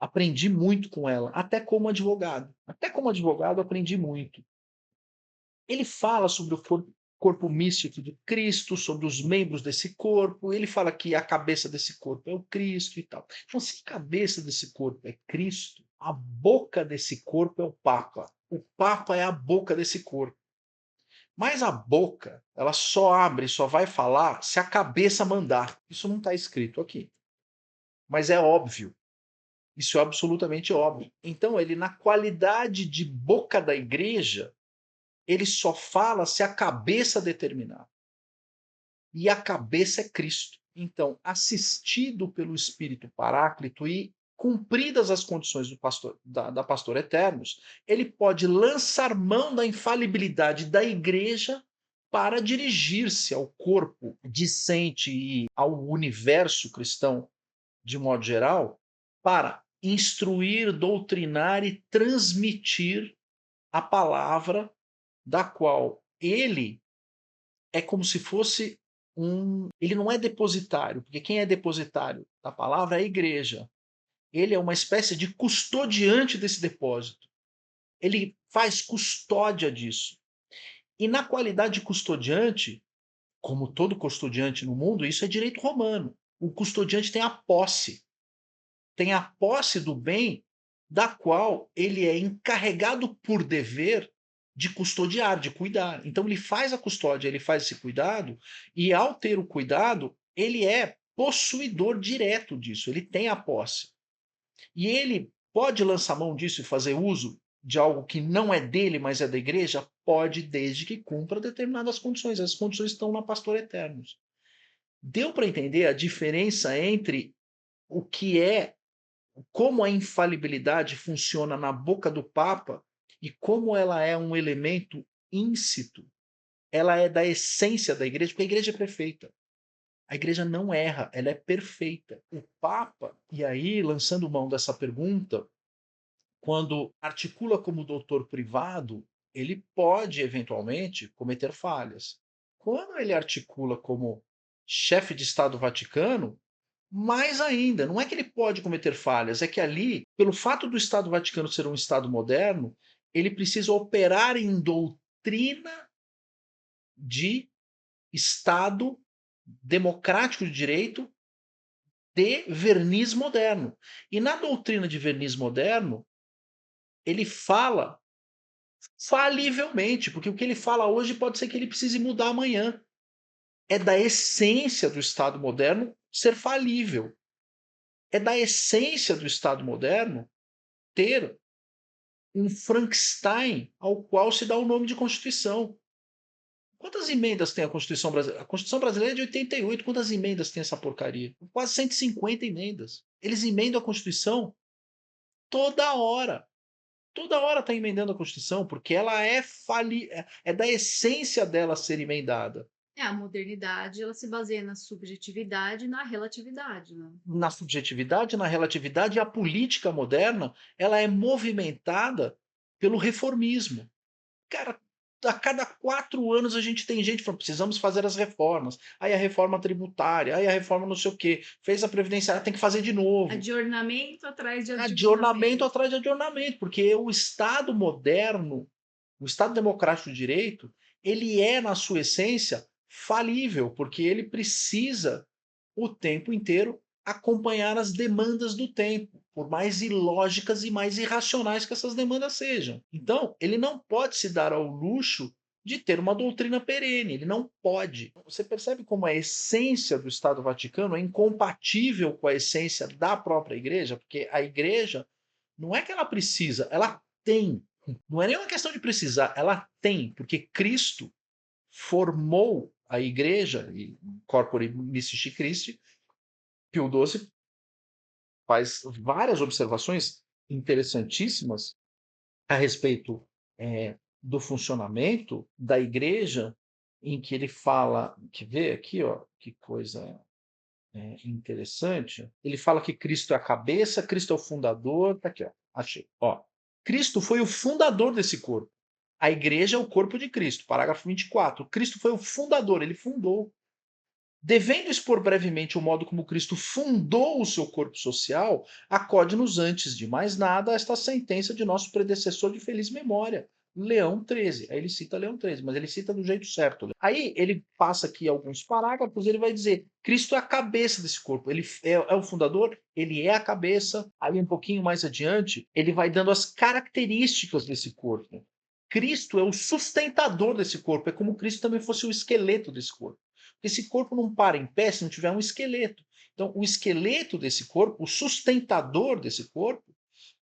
aprendi muito com ela, até como advogado. Até como advogado aprendi muito. Ele fala sobre o corpo. corpo místico de Cristo, sobre os membros desse corpo. Ele fala que a cabeça desse corpo é o Cristo e tal. Então, se a cabeça desse corpo é Cristo, a boca desse corpo é o Papa. O Papa é a boca desse corpo. Mas a boca, ela só abre, só vai falar se a cabeça mandar. Isso não está escrito aqui. Mas é óbvio. Isso é absolutamente óbvio. Então, ele, na qualidade de boca da igreja, ele só fala se a cabeça determinar. E a cabeça é Cristo. Então, assistido pelo Espírito Paráclito e cumpridas as condições da Pastor Eternos, ele pode lançar mão da infalibilidade da igreja para dirigir-se ao corpo discente e ao universo cristão de modo geral, para instruir, doutrinar e transmitir a palavra da qual ele é como se fosse ele não é depositário, porque quem é depositário da palavra é a igreja. Ele é uma espécie de custodiante desse depósito. Ele faz custódia disso. E na qualidade de custodiante, como todo custodiante no mundo, isso é direito romano. O custodiante tem a posse. Tem a posse do bem da qual ele é encarregado por dever de custodiar, de cuidar. Então ele faz a custódia, ele faz esse cuidado, e ao ter o cuidado, ele é possuidor direto disso, ele tem a posse. E ele pode lançar mão disso e fazer uso de algo que não é dele, mas é da igreja? Pode, desde que cumpra determinadas condições. As condições estão na Pastor Eternos. Deu para entender a diferença entre o que é, como a infalibilidade funciona na boca do Papa e como ela é um elemento íncito, ela é da essência da igreja, porque a igreja é perfeita. A igreja não erra, ela é perfeita. O Papa, e aí, lançando mão dessa pergunta, quando articula como doutor privado, ele pode, eventualmente, cometer falhas. Quando ele articula como chefe de Estado Vaticano, mais ainda, não é que ele pode cometer falhas, é que ali, pelo fato do Estado Vaticano ser um Estado moderno, ele precisa operar em doutrina de Estado democrático de direito de verniz moderno. E na doutrina de verniz moderno, ele fala falivelmente, porque o que ele fala hoje pode ser que ele precise mudar amanhã. É da essência do Estado moderno ser falível. É da essência do Estado moderno ter um Frankenstein ao qual se dá o nome de Constituição. Quantas emendas tem a Constituição brasileira? A Constituição brasileira é de 88. Quantas emendas tem essa porcaria? Quase 150 emendas. Eles emendam a Constituição toda hora. Toda hora está emendando a Constituição, porque ela é da essência dela ser emendada. A modernidade, ela se baseia na subjetividade e na relatividade, né? Na subjetividade, na relatividade, e a política moderna, ela é movimentada pelo reformismo. Cara, a cada 4 anos a gente tem gente falando, precisamos fazer as reformas. Aí a reforma tributária, aí a reforma não sei o quê. Fez a previdenciária, tem que fazer de novo. Adornamento atrás de Adornamento adornamento. atrás de adornamento, porque o Estado moderno, o Estado democrático de direito, ele é, na sua essência, falível, porque ele precisa o tempo inteiro acompanhar as demandas do tempo, por mais ilógicas e mais irracionais que essas demandas sejam. Então, ele não pode se dar ao luxo de ter uma doutrina perene, ele não pode. Você percebe como a essência do Estado Vaticano é incompatível com a essência da própria igreja, porque a igreja não é que ela precisa, ela tem. Não é nem uma questão de precisar, ela tem, porque Cristo formou a igreja, e Corpore Mystica Christi, Pio XII faz várias observações interessantíssimas a respeito do funcionamento da igreja, em que ele fala, que vê aqui, ó, que coisa interessante. Ele fala que Cristo é a cabeça, Cristo é o fundador. Tá aqui, ó, achei. Ó, Cristo foi o fundador desse corpo. A igreja é o corpo de Cristo. Parágrafo 24. Cristo foi o fundador, ele fundou. Devendo expor brevemente o modo como Cristo fundou o seu corpo social, acode-nos antes de mais nada esta sentença de nosso predecessor de feliz memória, Leão 13. Aí ele cita Leão 13, mas ele cita do jeito certo. Aí ele passa aqui alguns parágrafos, ele vai dizer: Cristo é a cabeça desse corpo. Ele é o fundador, ele é a cabeça. Aí um pouquinho mais adiante, ele vai dando as características desse corpo. Cristo é o sustentador desse corpo. É como Cristo também fosse o esqueleto desse corpo. Esse corpo não para em pé se não tiver um esqueleto. Então, o esqueleto desse corpo, o sustentador desse corpo,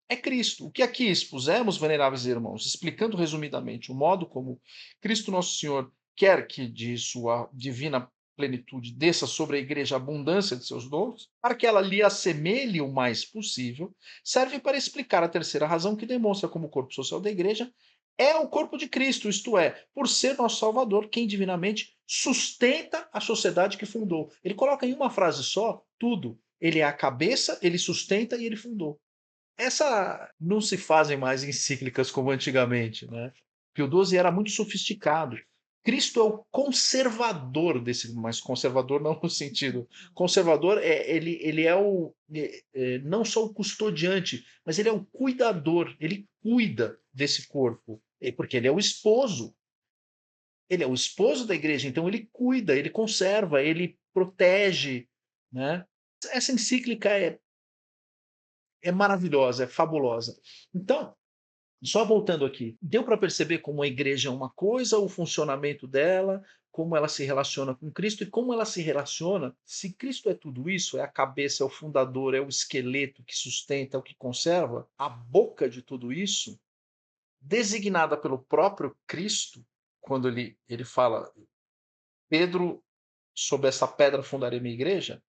é Cristo. O que aqui expusemos, veneráveis irmãos, explicando resumidamente o modo como Cristo Nosso Senhor quer que de sua divina plenitude desça sobre a igreja a abundância de seus dons, para que ela lhe assemelhe o mais possível, serve para explicar a terceira razão que demonstra como o corpo social da igreja é o corpo de Cristo, isto é, por ser nosso Salvador, quem divinamente sustenta a sociedade que fundou. Ele coloca em uma frase só tudo. Ele é a cabeça, ele sustenta e ele fundou. Essa não se fazem mais encíclicas como antigamente, né? Pio XII era muito sofisticado. Cristo é o conservador desse, mas conservador não no sentido. Conservador ele é não só o custodiante, mas ele é o cuidador. Ele cuida desse corpo, porque ele é o esposo. Ele é o esposo da igreja, então ele cuida, ele conserva, ele protege, né? Essa encíclica é maravilhosa, é fabulosa. Então, só voltando aqui, deu para perceber como a igreja é uma coisa, o funcionamento dela, como ela se relaciona com Cristo e como ela se relaciona. Se Cristo é tudo isso, é a cabeça, é o fundador, é o esqueleto que sustenta, é o que conserva, a boca de tudo isso, designada pelo próprio Cristo, quando ele fala, Pedro, sobre essa pedra fundarei minha igreja,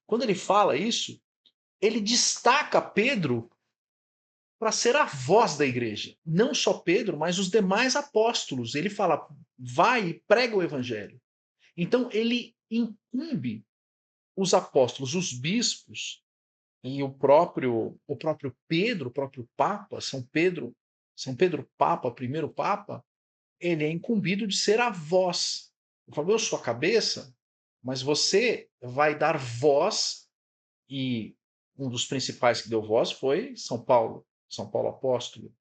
quando ele fala isso, ele destaca Pedro para ser a voz da igreja. Não só Pedro, mas os demais apóstolos. Ele fala, vai e prega o evangelho. Então ele incumbe os apóstolos, os bispos e o próprio Pedro, o próprio Papa, São Pedro Papa, primeiro Papa, ele é incumbido de ser a voz. Eu falo, eu sou a cabeça, mas você vai dar voz, e um dos principais que deu voz foi São Paulo apóstolo,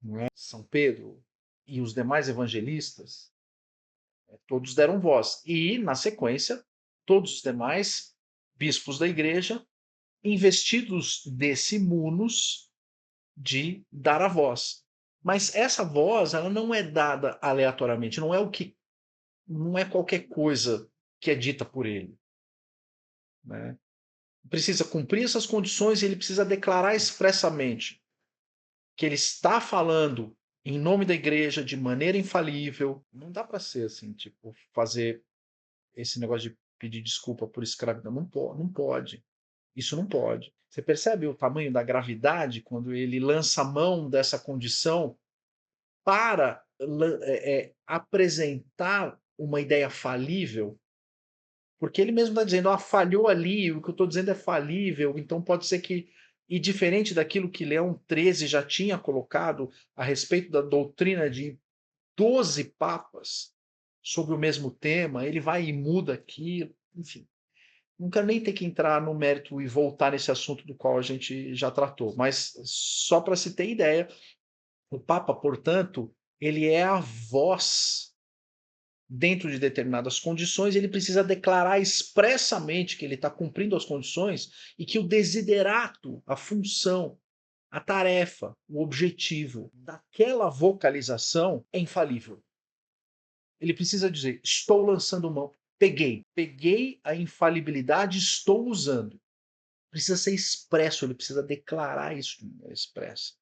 não é? São Pedro e os demais evangelistas, todos deram voz. E, na sequência, todos os demais bispos da igreja, investidos desse munus de dar a voz. Mas essa voz, ela não é dada aleatoriamente, não é qualquer coisa que é dita por ele, né? Precisa cumprir essas condições e ele precisa declarar expressamente que ele está falando em nome da igreja de maneira infalível. Não dá para ser assim, tipo, fazer esse negócio de pedir desculpa por escravidão. Não pode, não pode. Isso não pode. Você percebe o tamanho da gravidade quando ele lança a mão dessa condição para apresentar uma ideia falível? Porque ele mesmo está dizendo, falhou ali, o que eu estou dizendo é falível, então pode ser que, e diferente daquilo que Leão 13 já tinha colocado a respeito da doutrina de 12 papas sobre o mesmo tema, ele vai e muda aquilo, enfim. Não quero nem ter que entrar no mérito e voltar nesse assunto do qual a gente já tratou, mas só para se ter ideia, o Papa, portanto, ele é a voz dentro de determinadas condições, ele precisa declarar expressamente que ele está cumprindo as condições e que o desiderato, a função, a tarefa, o objetivo daquela vocalização é infalível. Ele precisa dizer: estou lançando mão, peguei a infalibilidade, estou usando. Precisa ser expresso, ele precisa declarar isso de maneira expressa.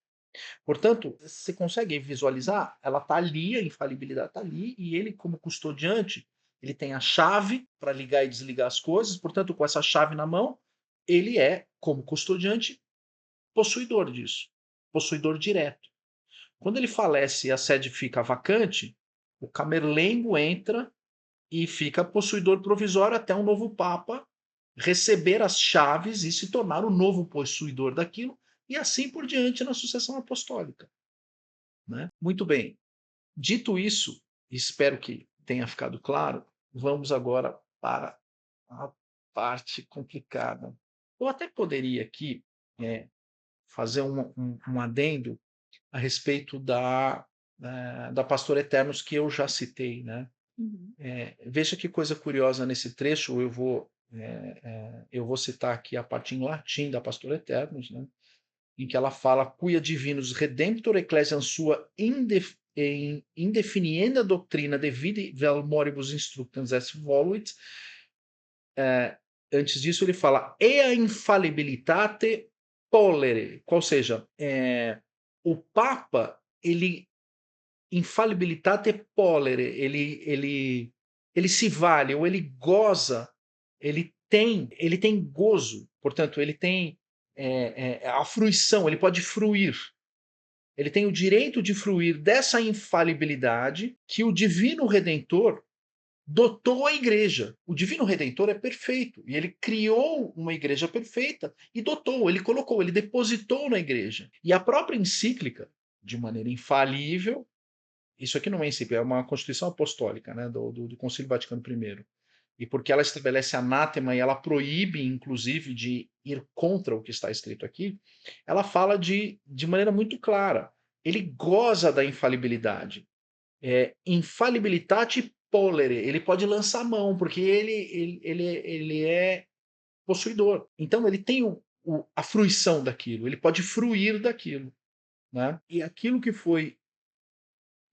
Portanto, você consegue visualizar? Ela está ali, a infalibilidade está ali, e ele, como custodiante, ele tem a chave para ligar e desligar as coisas, portanto, com essa chave na mão, ele é, como custodiante, possuidor disso, possuidor direto. Quando ele falece e a sede fica vacante, o camerlengo entra e fica possuidor provisório até um novo Papa receber as chaves e se tornar o novo possuidor daquilo, e assim por diante na sucessão apostólica, né? Muito bem. Dito isso, espero que tenha ficado claro, vamos agora para a parte complicada. Eu até poderia aqui fazer um adendo a respeito da Pastor Eternos que eu já citei, né? Uhum. Veja que coisa curiosa nesse trecho, eu vou citar aqui a parte em latim da Pastor Eternos, né? Em que ela fala quia divinus redemptor ecclesiam sua indefinienda doctrina divide vel moribus instructans est voluit. Antes disso ele fala ea infalibilitate polere, ou seja, o Papa, ele infalibilitate polere, ele se vale, ou ele goza, ele tem gozo, portanto, ele tem a fruição, ele pode fruir, ele tem o direito de fruir dessa infalibilidade que o Divino Redentor dotou a igreja. O Divino Redentor é perfeito e ele criou uma igreja perfeita e dotou, ele colocou, ele depositou na igreja. E a própria encíclica, de maneira infalível, isso aqui não é encíclica, é uma constituição apostólica, né, do Concílio Vaticano I. E porque ela estabelece anátema e ela proíbe, inclusive, de ir contra o que está escrito aqui, ela fala de maneira muito clara. Ele goza da infalibilidade. Infalibilitate polere. Ele pode lançar mão, porque ele é possuidor. Então ele tem a fruição daquilo, ele pode fruir daquilo. Né? E aquilo que foi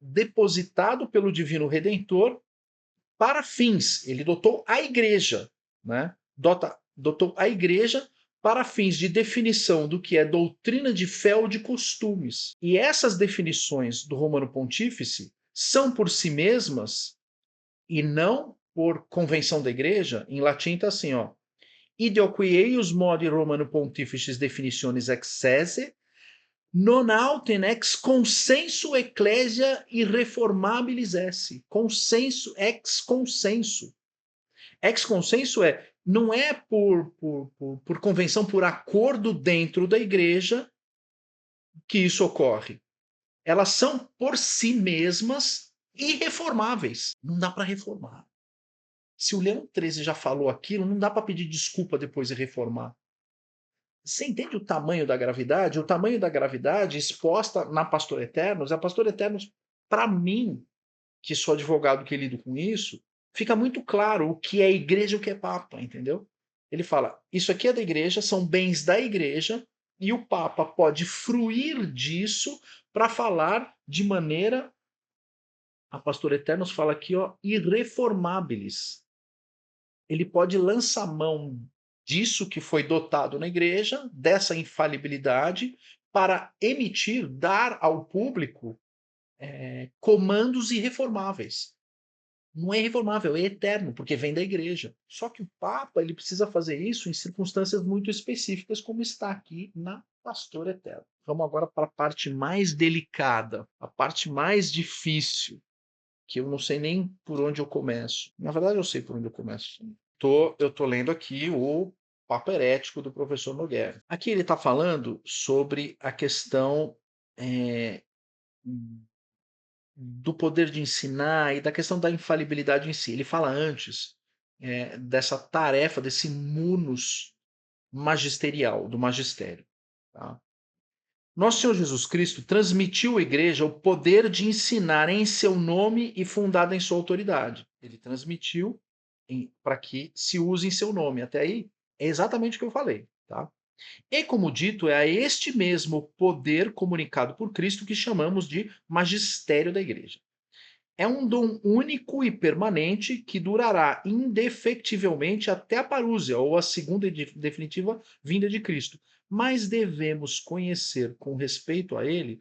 depositado pelo Divino Redentor para fins. Ele dotou a igreja, né? Dotou a igreja para fins de definição do que é doutrina de fé ou de costumes. E essas definições do Romano Pontífice são por si mesmas e não por convenção da igreja. Em latim está assim, ó. Ideoquieius modi Romano Pontificis definitiones excesse non autem ex consenso ecclesia irreformabilis esse. Consenso, ex consenso. Ex consenso não é por convenção, por acordo dentro da igreja que isso ocorre. Elas são por si mesmas irreformáveis. Não dá para reformar. Se o Leão XIII já falou aquilo, não dá para pedir desculpa depois e reformar. Você entende o tamanho da gravidade? O tamanho da gravidade exposta na Pastor Eternos, a Pastor Eternos, para mim, que sou advogado que lido com isso, fica muito claro o que é igreja e o que é papa, entendeu? Ele fala, isso aqui é da igreja, são bens da igreja, e o papa pode fruir disso para falar de maneira, a Pastor Eternos fala aqui, ó, irreformabilis. Ele pode lançar mão disso que foi dotado na igreja, dessa infalibilidade, para emitir, dar ao público comandos irreformáveis. Não é irreformável, é eterno, porque vem da igreja. Só que o Papa ele precisa fazer isso em circunstâncias muito específicas, como está aqui na Pastor Eterno. Vamos agora para a parte mais delicada, a parte mais difícil, que eu não sei nem por onde eu começo. Na verdade, eu sei por onde eu começo. Eu estou lendo aqui o Papo Herético do professor Nogueira. Aqui ele está falando sobre a questão do poder de ensinar e da questão da infalibilidade em si. Ele fala antes dessa tarefa, desse munus magisterial, do magistério. Tá? Nosso Senhor Jesus Cristo transmitiu à igreja o poder de ensinar em seu nome e fundada em sua autoridade. Ele transmitiu para que se use em seu nome. Até aí é exatamente o que eu falei. Tá? E, como dito, é a este mesmo poder comunicado por Cristo que chamamos de magistério da igreja. É um dom único e permanente que durará indefectivelmente até a parúzia, ou a segunda e definitiva vinda de Cristo. Mas devemos conhecer com respeito a ele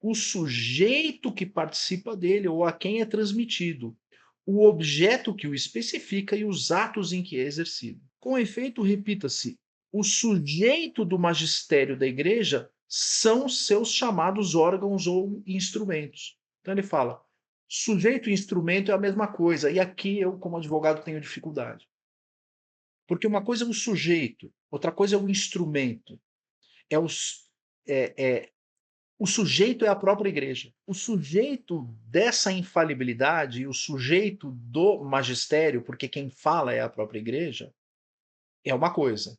o sujeito que participa dele ou a quem é transmitido, o objeto que o especifica e os atos em que é exercido. Com efeito, repita-se, o sujeito do magistério da igreja são seus chamados órgãos ou instrumentos. Então ele fala, sujeito e instrumento é a mesma coisa, e aqui eu, como advogado, tenho dificuldade. Porque uma coisa é o sujeito, outra coisa é o instrumento. É os, é, o sujeito é a própria igreja. O sujeito dessa infalibilidade e o sujeito do magistério, porque quem fala é a própria igreja, é uma coisa.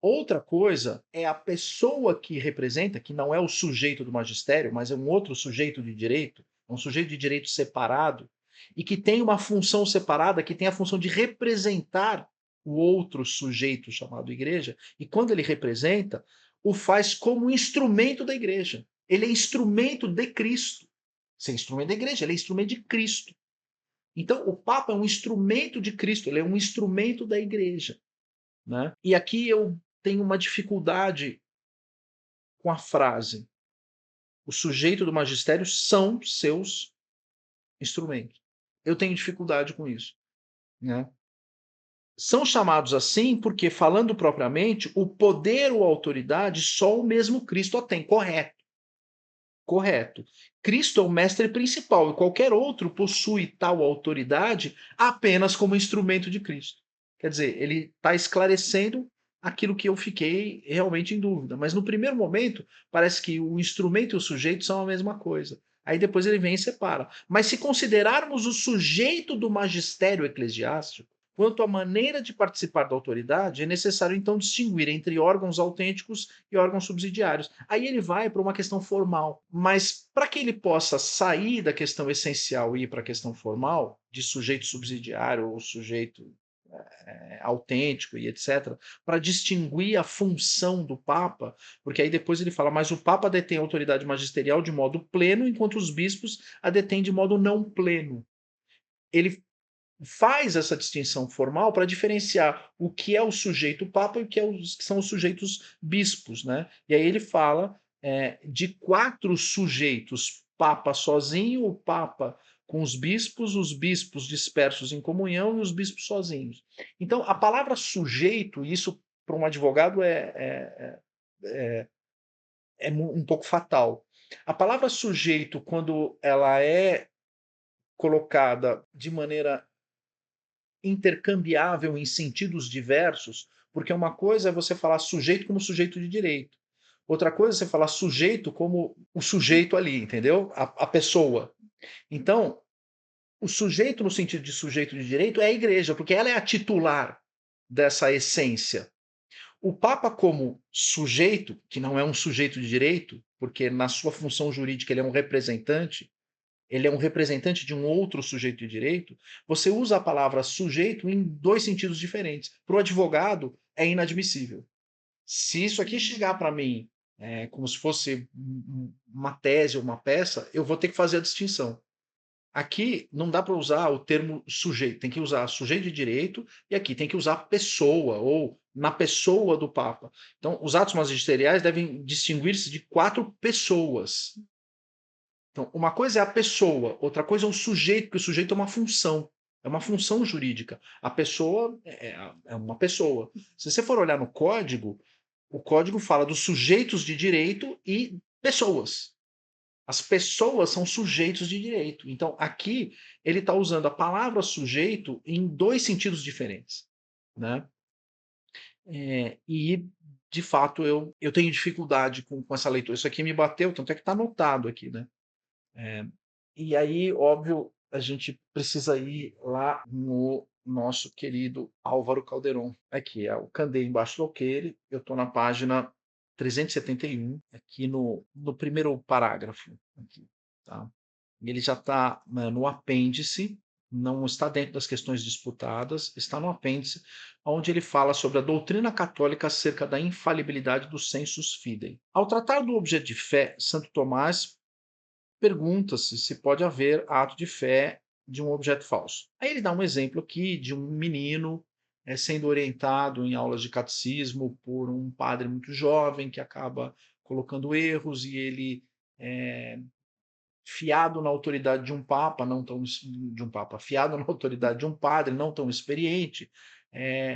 Outra coisa é a pessoa que representa, que não é o sujeito do magistério, mas é um outro sujeito de direito, é um sujeito de direito separado e que tem uma função separada, que tem a função de representar o outro sujeito chamado igreja, e quando ele representa, o faz como instrumento da igreja. Ele é instrumento de Cristo. Se é instrumento da igreja, ele é instrumento de Cristo. Então, o Papa é um instrumento de Cristo, ele é um instrumento da igreja. Né? E aqui eu tenho uma dificuldade com a frase: o sujeito do magistério são seus instrumentos. Eu tenho dificuldade com isso. Né? São chamados assim porque, falando propriamente, o poder ou a autoridade só o mesmo Cristo a tem. Correto. Correto. Cristo é o mestre principal e qualquer outro possui tal autoridade apenas como instrumento de Cristo. Quer dizer, ele está esclarecendo aquilo que eu fiquei realmente em dúvida. Mas no primeiro momento, parece que o instrumento e o sujeito são a mesma coisa. Aí depois ele vem e separa. Mas se considerarmos o sujeito do magistério eclesiástico, quanto à maneira de participar da autoridade, é necessário então distinguir entre órgãos autênticos e órgãos subsidiários. Aí ele vai para uma questão formal, mas para que ele possa sair da questão essencial e ir para a questão formal, de sujeito subsidiário ou sujeito autêntico e etc., para distinguir a função do Papa, porque aí depois ele fala, mas o Papa detém a autoridade magisterial de modo pleno, enquanto os bispos a detêm de modo não pleno. Ele faz essa distinção formal para diferenciar o que é o sujeito Papa e o que, que são os sujeitos bispos. Né? E aí ele fala de 4 sujeitos: Papa sozinho, o Papa com os bispos dispersos em comunhão e os bispos sozinhos. Então, a palavra sujeito, isso para um advogado é um pouco fatal. A palavra sujeito, quando ela é colocada de maneira intercambiável em sentidos diversos, porque uma coisa é você falar sujeito como sujeito de direito. Outra coisa é você falar sujeito como o sujeito ali, entendeu? A pessoa. Então, o sujeito no sentido de sujeito de direito é a igreja, porque ela é a titular dessa essência. O Papa como sujeito, que não é um sujeito de direito, porque na sua função jurídica ele é um representante de um outro sujeito de direito, você usa a palavra sujeito em 2 sentidos diferentes. Para o advogado, é inadmissível. Se isso aqui chegar para mim como se fosse uma tese ou uma peça, eu vou ter que fazer a distinção. Aqui não dá para usar o termo sujeito, tem que usar sujeito de direito, e aqui tem que usar pessoa, ou na pessoa do Papa. Então, os atos magisteriais devem distinguir-se de 4 pessoas. Então, uma coisa é a pessoa, outra coisa é o sujeito, porque o sujeito é uma função jurídica. A pessoa é uma pessoa. Se você for olhar no código, o código fala dos sujeitos de direito e pessoas. As pessoas são sujeitos de direito. Então, aqui, ele está usando a palavra sujeito em 2 sentidos diferentes. Né? E, de fato, eu tenho dificuldade com essa leitura. Isso aqui me bateu, tanto é que está anotado aqui. Né? E aí, óbvio, a gente precisa ir lá no nosso querido Álvaro Calderon. Aqui é o Candei embaixo do alqueire. Eu estou na página 371, aqui no primeiro parágrafo. Aqui, tá? Ele já está no apêndice, não está dentro das questões disputadas, está no apêndice, onde ele fala sobre a doutrina católica acerca da infalibilidade do sensus fidei. Ao tratar do objeto de fé, Santo Tomás pergunta-se se pode haver ato de fé de um objeto falso. Aí ele dá um exemplo aqui de um menino sendo orientado em aulas de catecismo por um padre muito jovem que acaba colocando erros e ele fiado na autoridade de um papa, não tão de um papa, fiado na autoridade de um padre não tão experiente,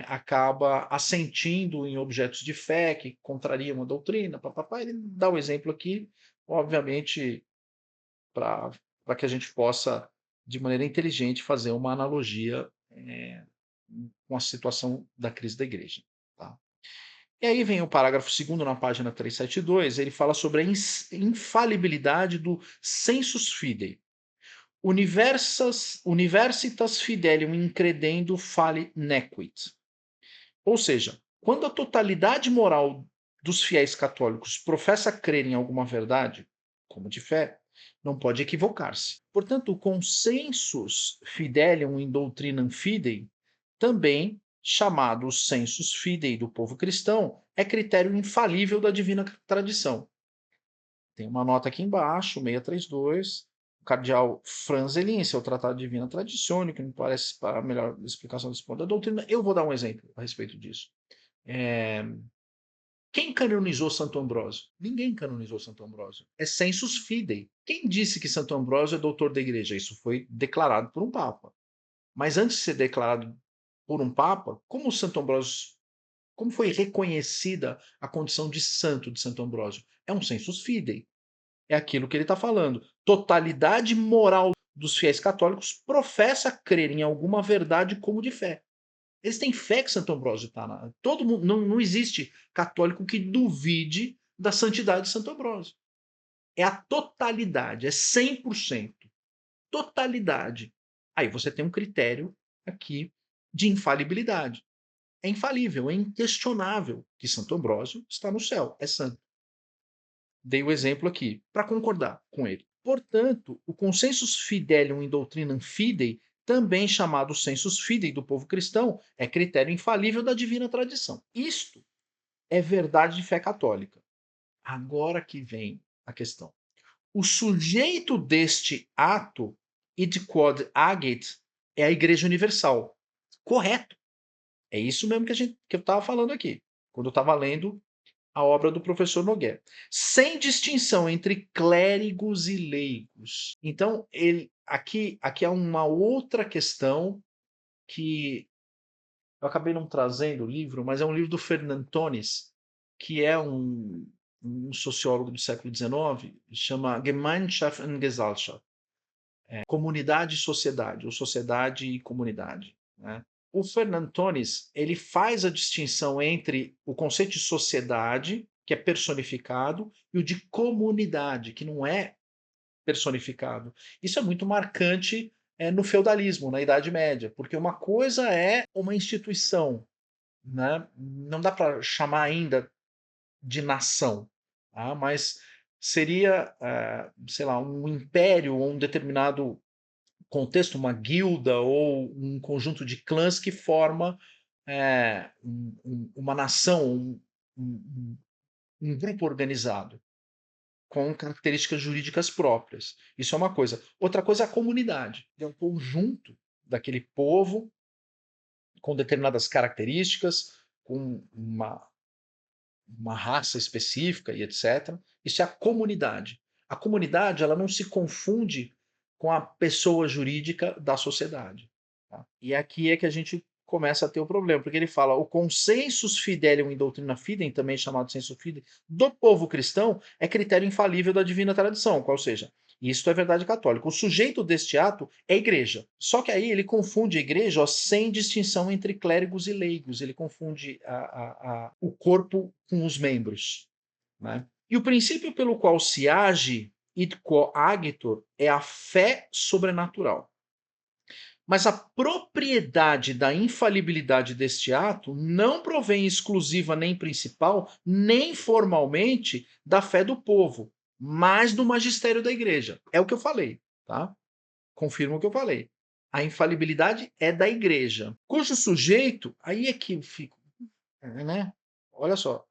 acaba assentindo em objetos de fé que contrariam a doutrina. Papapá. Ele dá o exemplo aqui, obviamente para que a gente possa, de maneira inteligente, fazer uma analogia com a situação da crise da igreja. Tá? E aí vem o parágrafo 2º na página 372, ele fala sobre a infalibilidade do sensus fidei. Universitas fidelium incredendo fali nequit. Ou seja, quando a totalidade moral dos fiéis católicos professa crer em alguma verdade, como de fé, não pode equivocar-se. Portanto, o consensus fidelium in doutrinam fidei, também chamado sensus fidei do povo cristão, é critério infalível da divina tradição. Tem uma nota aqui embaixo, 632, o cardeal Franzelin, seu Tratado de Divina Tradizione, que me parece para a melhor explicação desse ponto da doutrina. Eu vou dar um exemplo a respeito disso. Quem canonizou Santo Ambrósio? Ninguém canonizou Santo Ambrósio. É sensus fidei. Quem disse que Santo Ambrósio é doutor da igreja? Isso foi declarado por um papa. Mas antes de ser declarado por um papa, como Santo Ambrósio, como foi reconhecida a condição de santo de Santo Ambrósio? É um sensus fidei. É aquilo que ele está falando. Totalidade moral dos fiéis católicos professa crer em alguma verdade como de fé. Eles têm fé que Santo Ambrósio está na. Todo mundo, não existe católico que duvide da santidade de Santo Ambrósio. É a totalidade, é 100%. Totalidade. Aí você tem um critério aqui de infalibilidade. É infalível, é inquestionável que Santo Ambrósio está no céu, é santo. Dei o exemplo aqui, para concordar com ele. Portanto, o consensus fidelium in doutrinam fidei, também chamado sensus fidei do povo cristão, é critério infalível da divina tradição. Isto é verdade de fé católica. Agora que vem a questão. O sujeito deste ato, id quod agit, é a Igreja Universal. Correto. É isso mesmo que eu estava falando aqui, quando eu estava lendo a obra do professor Nogueira, sem distinção entre clérigos e leigos. Então, aqui há uma outra questão que eu acabei não trazendo o livro, mas é um livro do Fernand Tonis, que é um sociólogo do século XIX, chama Gemeinschaft und Gesellschaft, comunidade e sociedade, ou sociedade e comunidade, né? O Fernand Tonis, ele faz a distinção entre o conceito de sociedade, que é personificado, e o de comunidade, que não é personificado. Isso é muito marcante no feudalismo, na Idade Média, porque uma coisa é uma instituição, né? Não dá para chamar ainda de nação, tá? Mas seria, sei lá, um império ou um determinado contexto, uma guilda ou um conjunto de clãs que forma uma nação, um, um grupo organizado, com características jurídicas próprias. Isso é uma coisa. Outra coisa é a comunidade. É um conjunto daquele povo com determinadas características, com uma raça específica e etc. Isso é a comunidade. A comunidade ela não se confunde com a pessoa jurídica da sociedade. Tá? E aqui é que a gente começa a ter o problema, porque ele fala o consensus fidelium in doutrina fidei, também chamado sensus fidei, do povo cristão é critério infalível da divina tradição, qual seja, isto é verdade católica. O sujeito deste ato é a igreja. Só que aí ele confunde a igreja sem distinção entre clérigos e leigos. Ele confunde o corpo com os membros. Né? E o princípio pelo qual se age id quo agitor é a fé sobrenatural. Mas a propriedade da infalibilidade deste ato não provém exclusiva nem principal, nem formalmente da fé do povo, mas do magistério da igreja. É o que eu falei, tá? Confirmo o que eu falei. A infalibilidade é da igreja, cujo sujeito, aí é que eu fico, né? Olha só,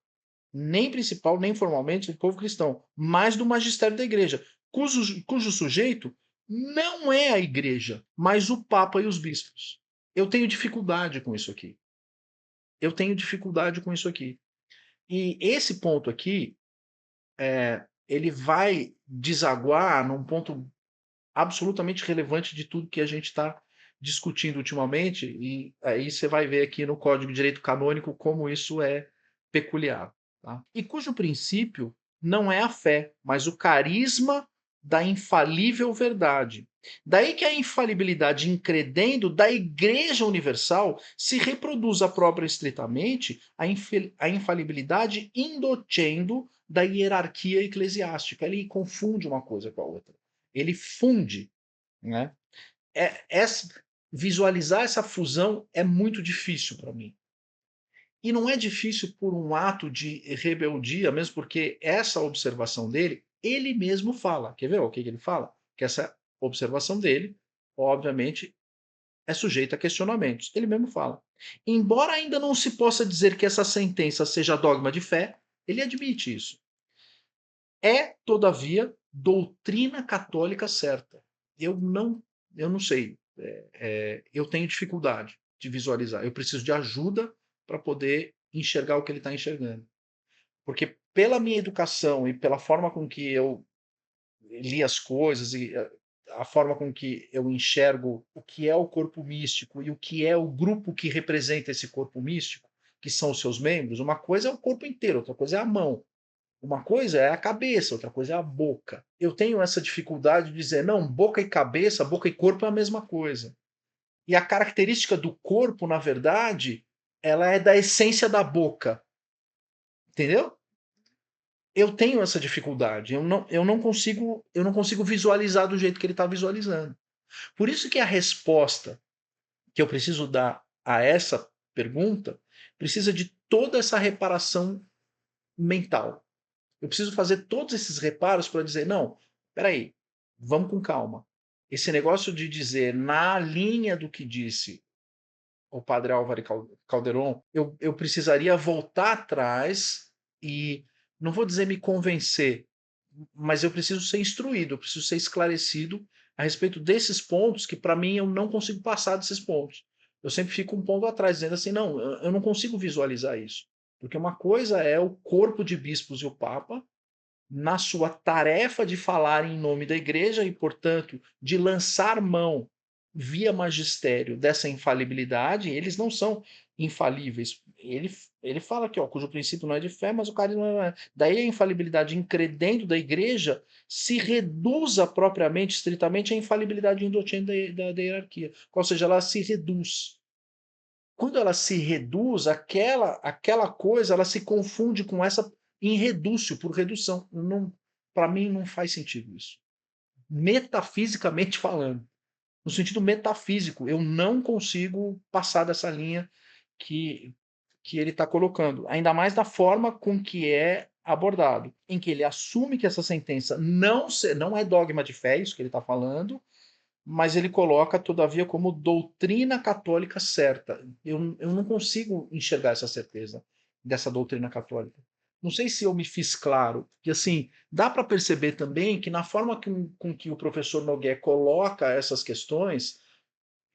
nem principal, nem formalmente do povo cristão, mas do magistério da igreja, cujo sujeito não é a igreja, mas o Papa e os bispos. Eu tenho dificuldade com isso aqui. Eu tenho dificuldade com isso aqui. E esse ponto aqui, ele vai desaguar num ponto absolutamente relevante de tudo que a gente está discutindo ultimamente, e aí você vai ver aqui no Código de Direito Canônico como isso é peculiar. Tá? E cujo princípio não é a fé, mas o carisma da infalível verdade. Daí que a infalibilidade incredendo da Igreja Universal se reproduz a própria estritamente a infalibilidade indocendo da hierarquia eclesiástica. Ele confunde uma coisa com a outra. Ele funde. Né? Visualizar essa fusão é muito difícil para mim. E não é difícil por um ato de rebeldia, mesmo porque essa observação dele ele mesmo fala. Quer ver o que ele fala? Que essa observação dele, obviamente, é sujeita a questionamentos. Ele mesmo fala. Embora ainda não se possa dizer que essa sentença seja dogma de fé, ele admite isso. É, todavia, doutrina católica certa. Eu não sei. Eu tenho dificuldade de visualizar. Eu preciso de ajuda para poder enxergar o que ele está enxergando. Porque pela minha educação e pela forma com que eu li as coisas e a forma com que eu enxergo o que é o corpo místico e o que é o grupo que representa esse corpo místico, que são os seus membros, uma coisa é o corpo inteiro, outra coisa é a mão. Uma coisa é a cabeça, outra coisa é a boca. Eu tenho essa dificuldade de dizer, não, boca e cabeça, boca e corpo é a mesma coisa. E a característica do corpo, na verdade, ela é da essência da boca. Entendeu? Eu tenho essa dificuldade. Eu não consigo visualizar do jeito que ele está visualizando. Por isso que a resposta que eu preciso dar a essa pergunta precisa de toda essa reparação mental. Eu preciso fazer todos esses reparos para dizer, não, peraí, vamos com calma. Esse negócio de dizer na linha do que disse o padre Álvaro Calderon, eu precisaria voltar atrás e, não vou dizer me convencer, mas eu preciso ser instruído, eu preciso ser esclarecido a respeito desses pontos que, para mim, eu não consigo passar desses pontos. Eu sempre fico um ponto atrás, dizendo assim, não, eu não consigo visualizar isso. Porque uma coisa é o corpo de bispos e o Papa, na sua tarefa de falar em nome da igreja e, portanto, de lançar mão via magistério dessa infalibilidade, eles não são infalíveis. Ele fala aqui, ó, cujo princípio não é de fé, mas o carisma não é. Daí a infalibilidade incredendo da igreja se reduza propriamente, estritamente, à infalibilidade endógena da hierarquia. Ou seja, ela se reduz. Quando ela se reduz, aquela coisa ela se confunde com essa em redúcio, por redução. Para mim não faz sentido isso. Metafisicamente falando, no sentido metafísico, eu não consigo passar dessa linha que, que ele está colocando. Ainda mais da forma com que é abordado, em que ele assume que essa sentença não é dogma de fé, isso que ele está falando, mas ele coloca, todavia, como doutrina católica certa. Eu não consigo enxergar essa certeza dessa doutrina católica. Não sei se eu me fiz claro, que assim, dá para perceber também que na forma com que o professor Nogué coloca essas questões,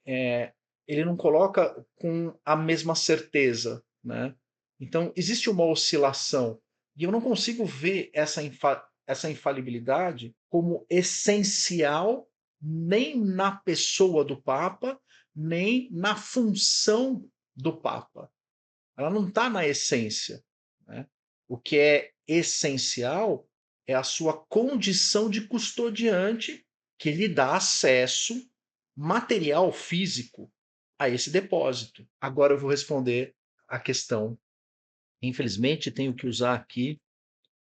ele não coloca com a mesma certeza, né? Então, existe uma oscilação, e eu não consigo ver essa infalibilidade como essencial nem na pessoa do Papa, nem na função do Papa. Ela não está na essência, né? O que é essencial é a sua condição de custodiante que lhe dá acesso material, físico, a esse depósito. Agora eu vou responder a questão. Infelizmente, tenho que usar aqui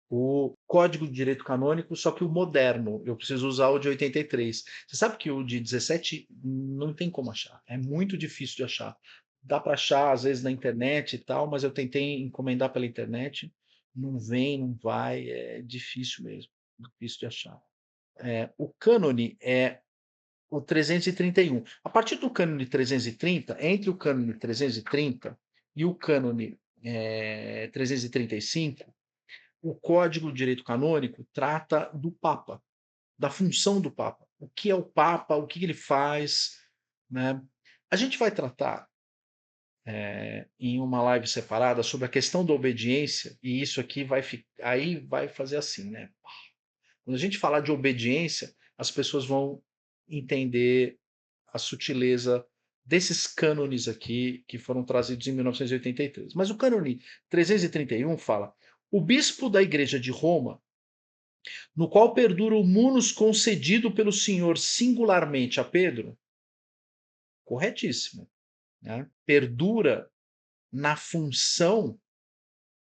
o Código de Direito Canônico, só que o moderno. Eu preciso usar o de 83. Você sabe que o de 17 não tem como achar. É muito difícil de achar. Dá para achar, às vezes, na internet e tal, mas eu tentei encomendar pela internet. Não vem, não vai. É difícil mesmo. Difícil de achar. O cânone é o 331. A partir do cânone 330, entre o cânone 330 e o cânone 335, o Código de Direito Canônico trata do Papa, da função do Papa. O que é o Papa, o que ele faz, né? A gente vai tratar em uma live separada sobre a questão da obediência, e isso aqui aí vai fazer assim, né? Quando a gente falar de obediência, as pessoas vão entender a sutileza desses cânones aqui que foram trazidos em 1983. Mas o cânone 331 fala: o bispo da Igreja de Roma, no qual perdura o munus concedido pelo Senhor singularmente a Pedro, corretíssimo, né? Perdura na função,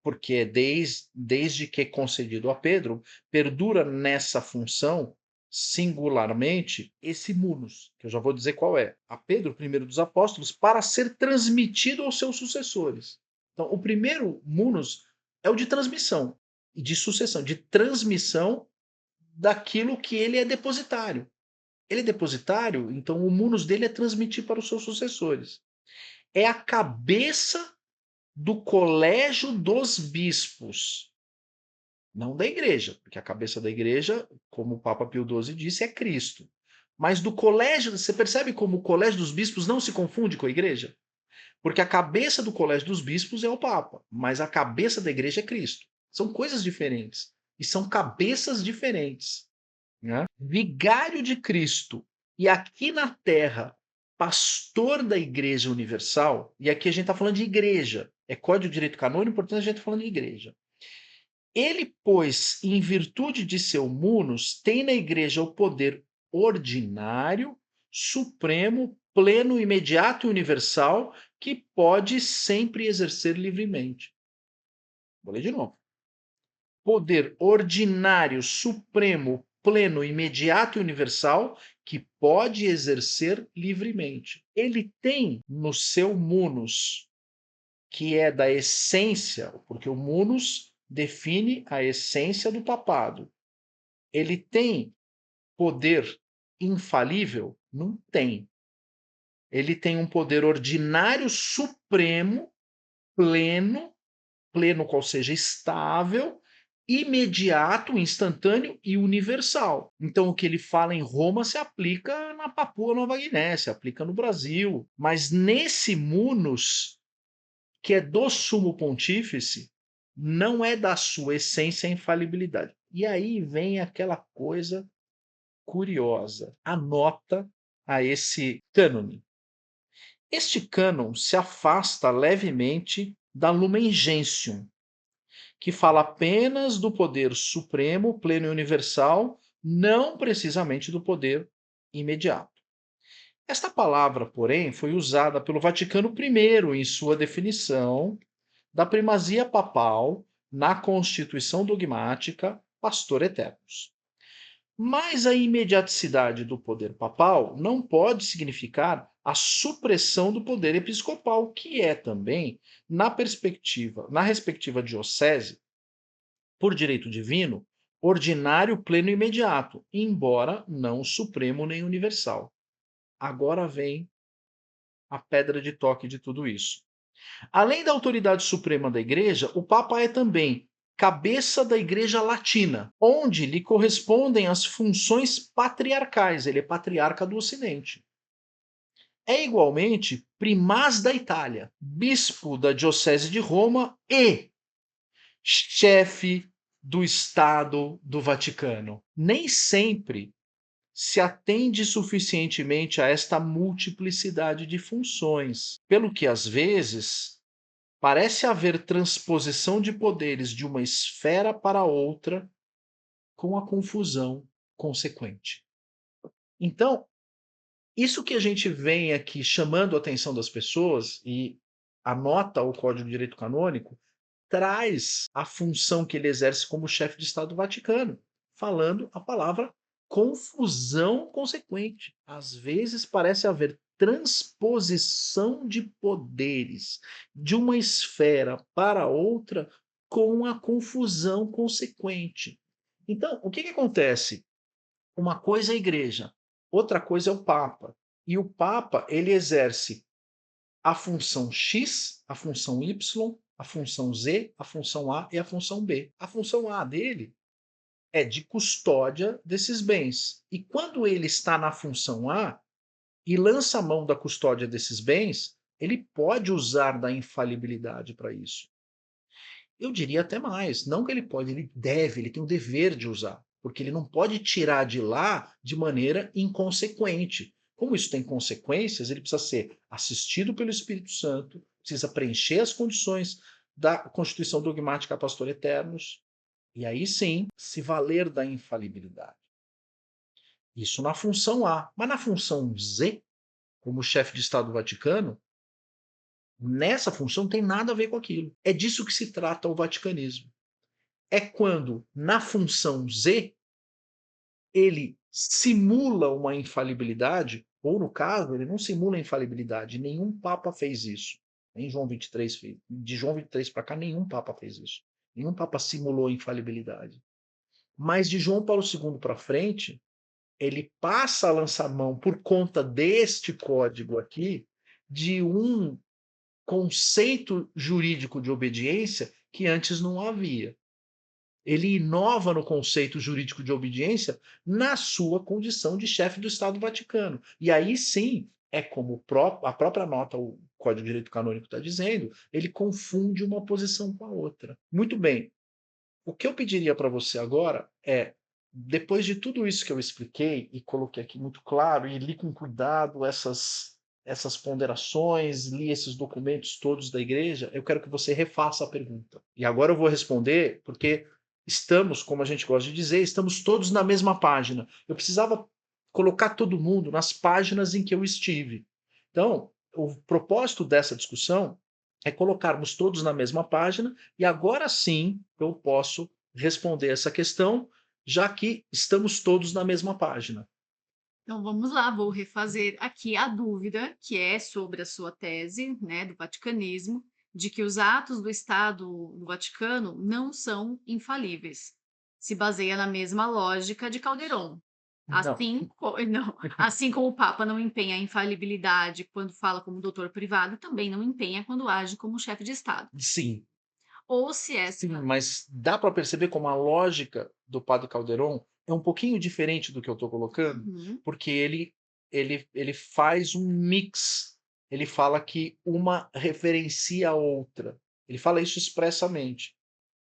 porque desde que é concedido a Pedro, perdura nessa função singularmente esse munus, que eu já vou dizer qual é, a Pedro, primeiro dos apóstolos, para ser transmitido aos seus sucessores. Então, o primeiro munus é o de transmissão, de sucessão, de transmissão daquilo que ele é depositário. Ele é depositário, então o munus dele é transmitir para os seus sucessores. É a cabeça do colégio dos bispos, não da igreja, porque a cabeça da igreja, como o Papa Pio XII disse, é Cristo. Mas do colégio, você percebe como o colégio dos bispos não se confunde com a igreja? Porque a cabeça do colégio dos bispos é o Papa, mas a cabeça da igreja é Cristo. São coisas diferentes. E são cabeças diferentes. Né? Vigário de Cristo e aqui na terra, pastor da Igreja Universal, e aqui a gente está falando de igreja, é Código de Direito Canônico, portanto a gente está falando de igreja. Ele, pois, em virtude de seu munus, tem na igreja o poder ordinário, supremo, pleno, imediato e universal, que pode sempre exercer livremente. Vou ler de novo. Poder ordinário, supremo, pleno, imediato e universal, que pode exercer livremente. Ele tem no seu munus, que é da essência, porque o munus define a essência do papado. Ele tem poder infalível? Não tem. Ele tem um poder ordinário, supremo, pleno, pleno qual seja estável, imediato, instantâneo e universal. Então, o que ele fala em Roma se aplica na Papua Nova Guiné, se aplica no Brasil. Mas nesse munus, que é do sumo pontífice, não é da sua essência a infalibilidade. E aí vem aquela coisa curiosa, a nota a esse cânone. Este cânon se afasta levemente da Lumen Gentium, que fala apenas do poder supremo, pleno e universal, não precisamente do poder imediato. Esta palavra, porém, foi usada pelo Vaticano I em sua definição da primazia papal na Constituição Dogmática Pastor Eternos. Mas a imediaticidade do poder papal não pode significar a supressão do poder episcopal, que é também, na respectiva diocese, por direito divino, ordinário, pleno e imediato, embora não supremo nem universal. Agora vem a pedra de toque de tudo isso. Além da autoridade suprema da Igreja, o Papa é também cabeça da Igreja Latina, onde lhe correspondem as funções patriarcais. Ele é patriarca do Ocidente. É igualmente primaz da Itália, bispo da Diocese de Roma e chefe do Estado do Vaticano. Nem sempre se atende suficientemente a esta multiplicidade de funções, pelo que às vezes parece haver transposição de poderes de uma esfera para outra com a confusão consequente. Então, isso que a gente vem aqui chamando a atenção das pessoas e anota o Código de Direito Canônico, traz a função que ele exerce como chefe de Estado do Vaticano, falando a palavra confusão consequente. Às vezes parece haver transposição de poderes de uma esfera para outra com a confusão consequente. Então, o que acontece? Uma coisa é a igreja, outra coisa é o Papa. E o Papa, ele exerce a função X, a função Y, a função Z, a função A e a função B. A função A dele é de custódia desses bens. E quando ele está na função A e lança a mão da custódia desses bens, ele pode usar da infalibilidade para isso. Eu diria até mais, não que ele pode, ele deve, ele tem o dever de usar, porque ele não pode tirar de lá de maneira inconsequente. Como isso tem consequências, ele precisa ser assistido pelo Espírito Santo, precisa preencher as condições da Constituição Dogmática Pastor Eternos, e aí sim se valer da infalibilidade. Isso na função A. Mas na função Z, como chefe de Estado do Vaticano, nessa função não tem nada a ver com aquilo. É disso que se trata o vaticanismo. É quando, na função Z, ele simula uma infalibilidade, ou no caso, ele não simula a infalibilidade, nenhum Papa fez isso. Nem João 23 fez. De João 23 para cá, nenhum Papa fez isso. Nenhum Papa simulou a infalibilidade. Mas de João Paulo II para frente, ele passa a lançar mão, por conta deste código aqui, de um conceito jurídico de obediência que antes não havia. Ele inova no conceito jurídico de obediência na sua condição de chefe do Estado Vaticano. E aí sim, é como a própria nota, o Código de Direito Canônico está dizendo, ele confunde uma posição com a outra. Muito bem, o que eu pediria para você agora é, depois de tudo isso que eu expliquei e coloquei aqui muito claro, e li com cuidado essas ponderações, li esses documentos todos da igreja, eu quero que você refaça a pergunta. E agora eu vou responder, porque estamos, como a gente gosta de dizer, estamos todos na mesma página. Eu precisava colocar todo mundo nas páginas em que eu estive. Então, o propósito dessa discussão é colocarmos todos na mesma página e agora sim eu posso responder essa questão, já que estamos todos na mesma página. Então vamos lá, vou refazer aqui a dúvida, que é sobre a sua tese, né, do vaticanismo, de que os atos do Estado do Vaticano não são infalíveis. Se baseia na mesma lógica de Calderon. Não, Não, assim como o Papa não empenha a infalibilidade quando fala como doutor privado, também não empenha quando age como chefe de Estado. sim, Ou se sim, essa. mas dá para perceber como a lógica do Padre Calderon é um pouquinho diferente do que eu estou colocando, Uhum. porque ele faz um mix. Ele fala que uma referencia a outra. Ele fala isso expressamente,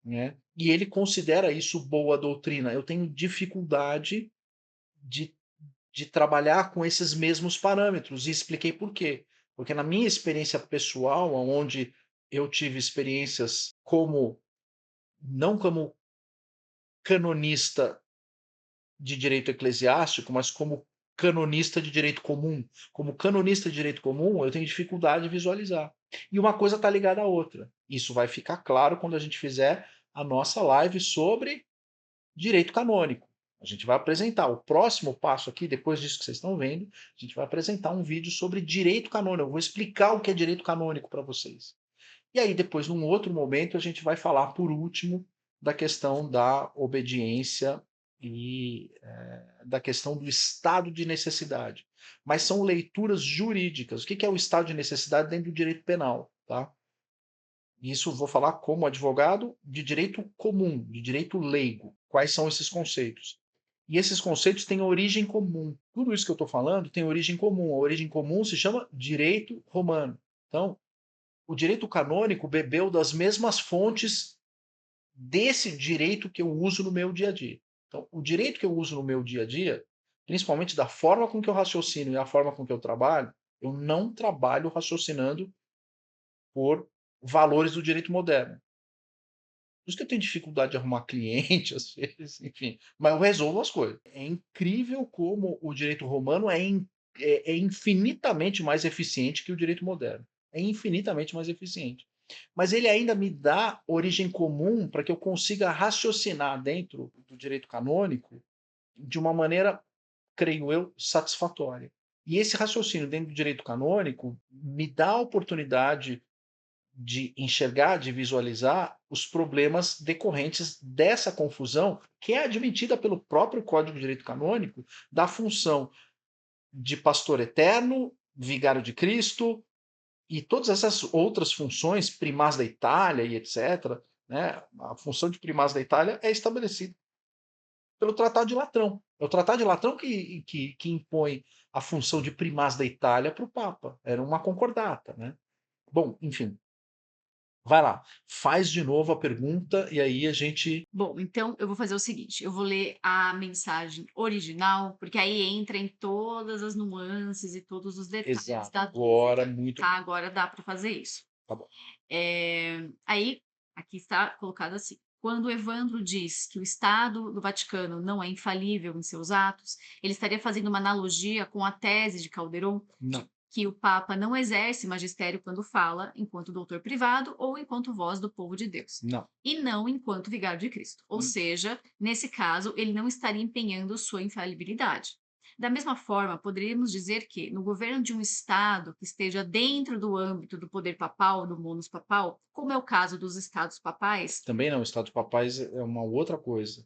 né? E ele considera isso boa doutrina. Eu tenho dificuldade de trabalhar com esses mesmos parâmetros, e expliquei por quê. Porque na minha experiência pessoal, onde eu tive experiências como, não como canonista de direito eclesiástico, mas como canonista de direito comum. Como canonista de direito comum, eu tenho dificuldade de visualizar. E uma coisa está ligada à outra. Isso vai ficar claro quando a gente fizer a nossa live sobre direito canônico. A gente vai apresentar o próximo passo aqui, depois disso que vocês estão vendo, a gente vai apresentar um vídeo sobre direito canônico. Eu vou explicar o que é direito canônico para vocês. E aí, depois, num outro momento, a gente vai falar, por último, da questão da obediência e da questão do estado de necessidade. Mas são leituras jurídicas. O que é o estado de necessidade dentro do direito penal? Tá? Isso eu vou falar como advogado de direito comum, de direito leigo. Quais são esses conceitos? E esses conceitos têm origem comum. Tudo isso que eu estou falando tem origem comum. A origem comum se chama direito romano. Então, o direito canônico bebeu das mesmas fontes desse direito que eu uso no meu dia a dia. Então, o direito que eu uso no meu dia a dia, principalmente da forma com que eu raciocino e a forma com que eu trabalho, eu não trabalho raciocinando por valores do direito moderno. Por isso que eu tenho dificuldade de arrumar cliente, às vezes, enfim. Mas eu resolvo as coisas. É incrível como o direito romano é infinitamente mais eficiente que o direito moderno. É infinitamente mais eficiente. Mas ele ainda me dá origem comum para que eu consiga raciocinar dentro do direito canônico de uma maneira, creio eu, satisfatória. E esse raciocínio dentro do direito canônico me dá a oportunidade de enxergar, de visualizar os problemas decorrentes dessa confusão, que é admitida pelo próprio Código de Direito Canônico, da função de pastor eterno, vigário de Cristo e todas essas outras funções, primaz da Itália e etc. Né? A função de primaz da Itália é estabelecida pelo Tratado de Latrão. É o Tratado de Latrão que impõe a função de primaz da Itália para o Papa. Era uma concordata. Né? Bom, enfim, vai lá, faz de novo a pergunta e aí a gente. Bom, então eu vou fazer o seguinte, eu vou ler a mensagem original, porque aí entra em todas as nuances e todos os detalhes Exato. da Agora, dúvida, muito tá? bem. Agora dá para fazer isso. Tá bom. Aí, aqui está colocado assim: quando Evandro diz que o Estado do Vaticano não é infalível em seus atos, ele estaria fazendo uma analogia com a tese de Calderon, Não, que o Papa não exerce magistério quando fala, enquanto doutor privado ou enquanto voz do povo de Deus, não. e não enquanto vigário de Cristo. Ou seja, nesse caso, ele não estaria empenhando sua infalibilidade. Da mesma forma, poderíamos dizer que, no governo de um Estado que esteja dentro do âmbito do poder papal, do munus papal, como é o caso dos Estados papais, Também não. O Estado Papais é uma outra coisa.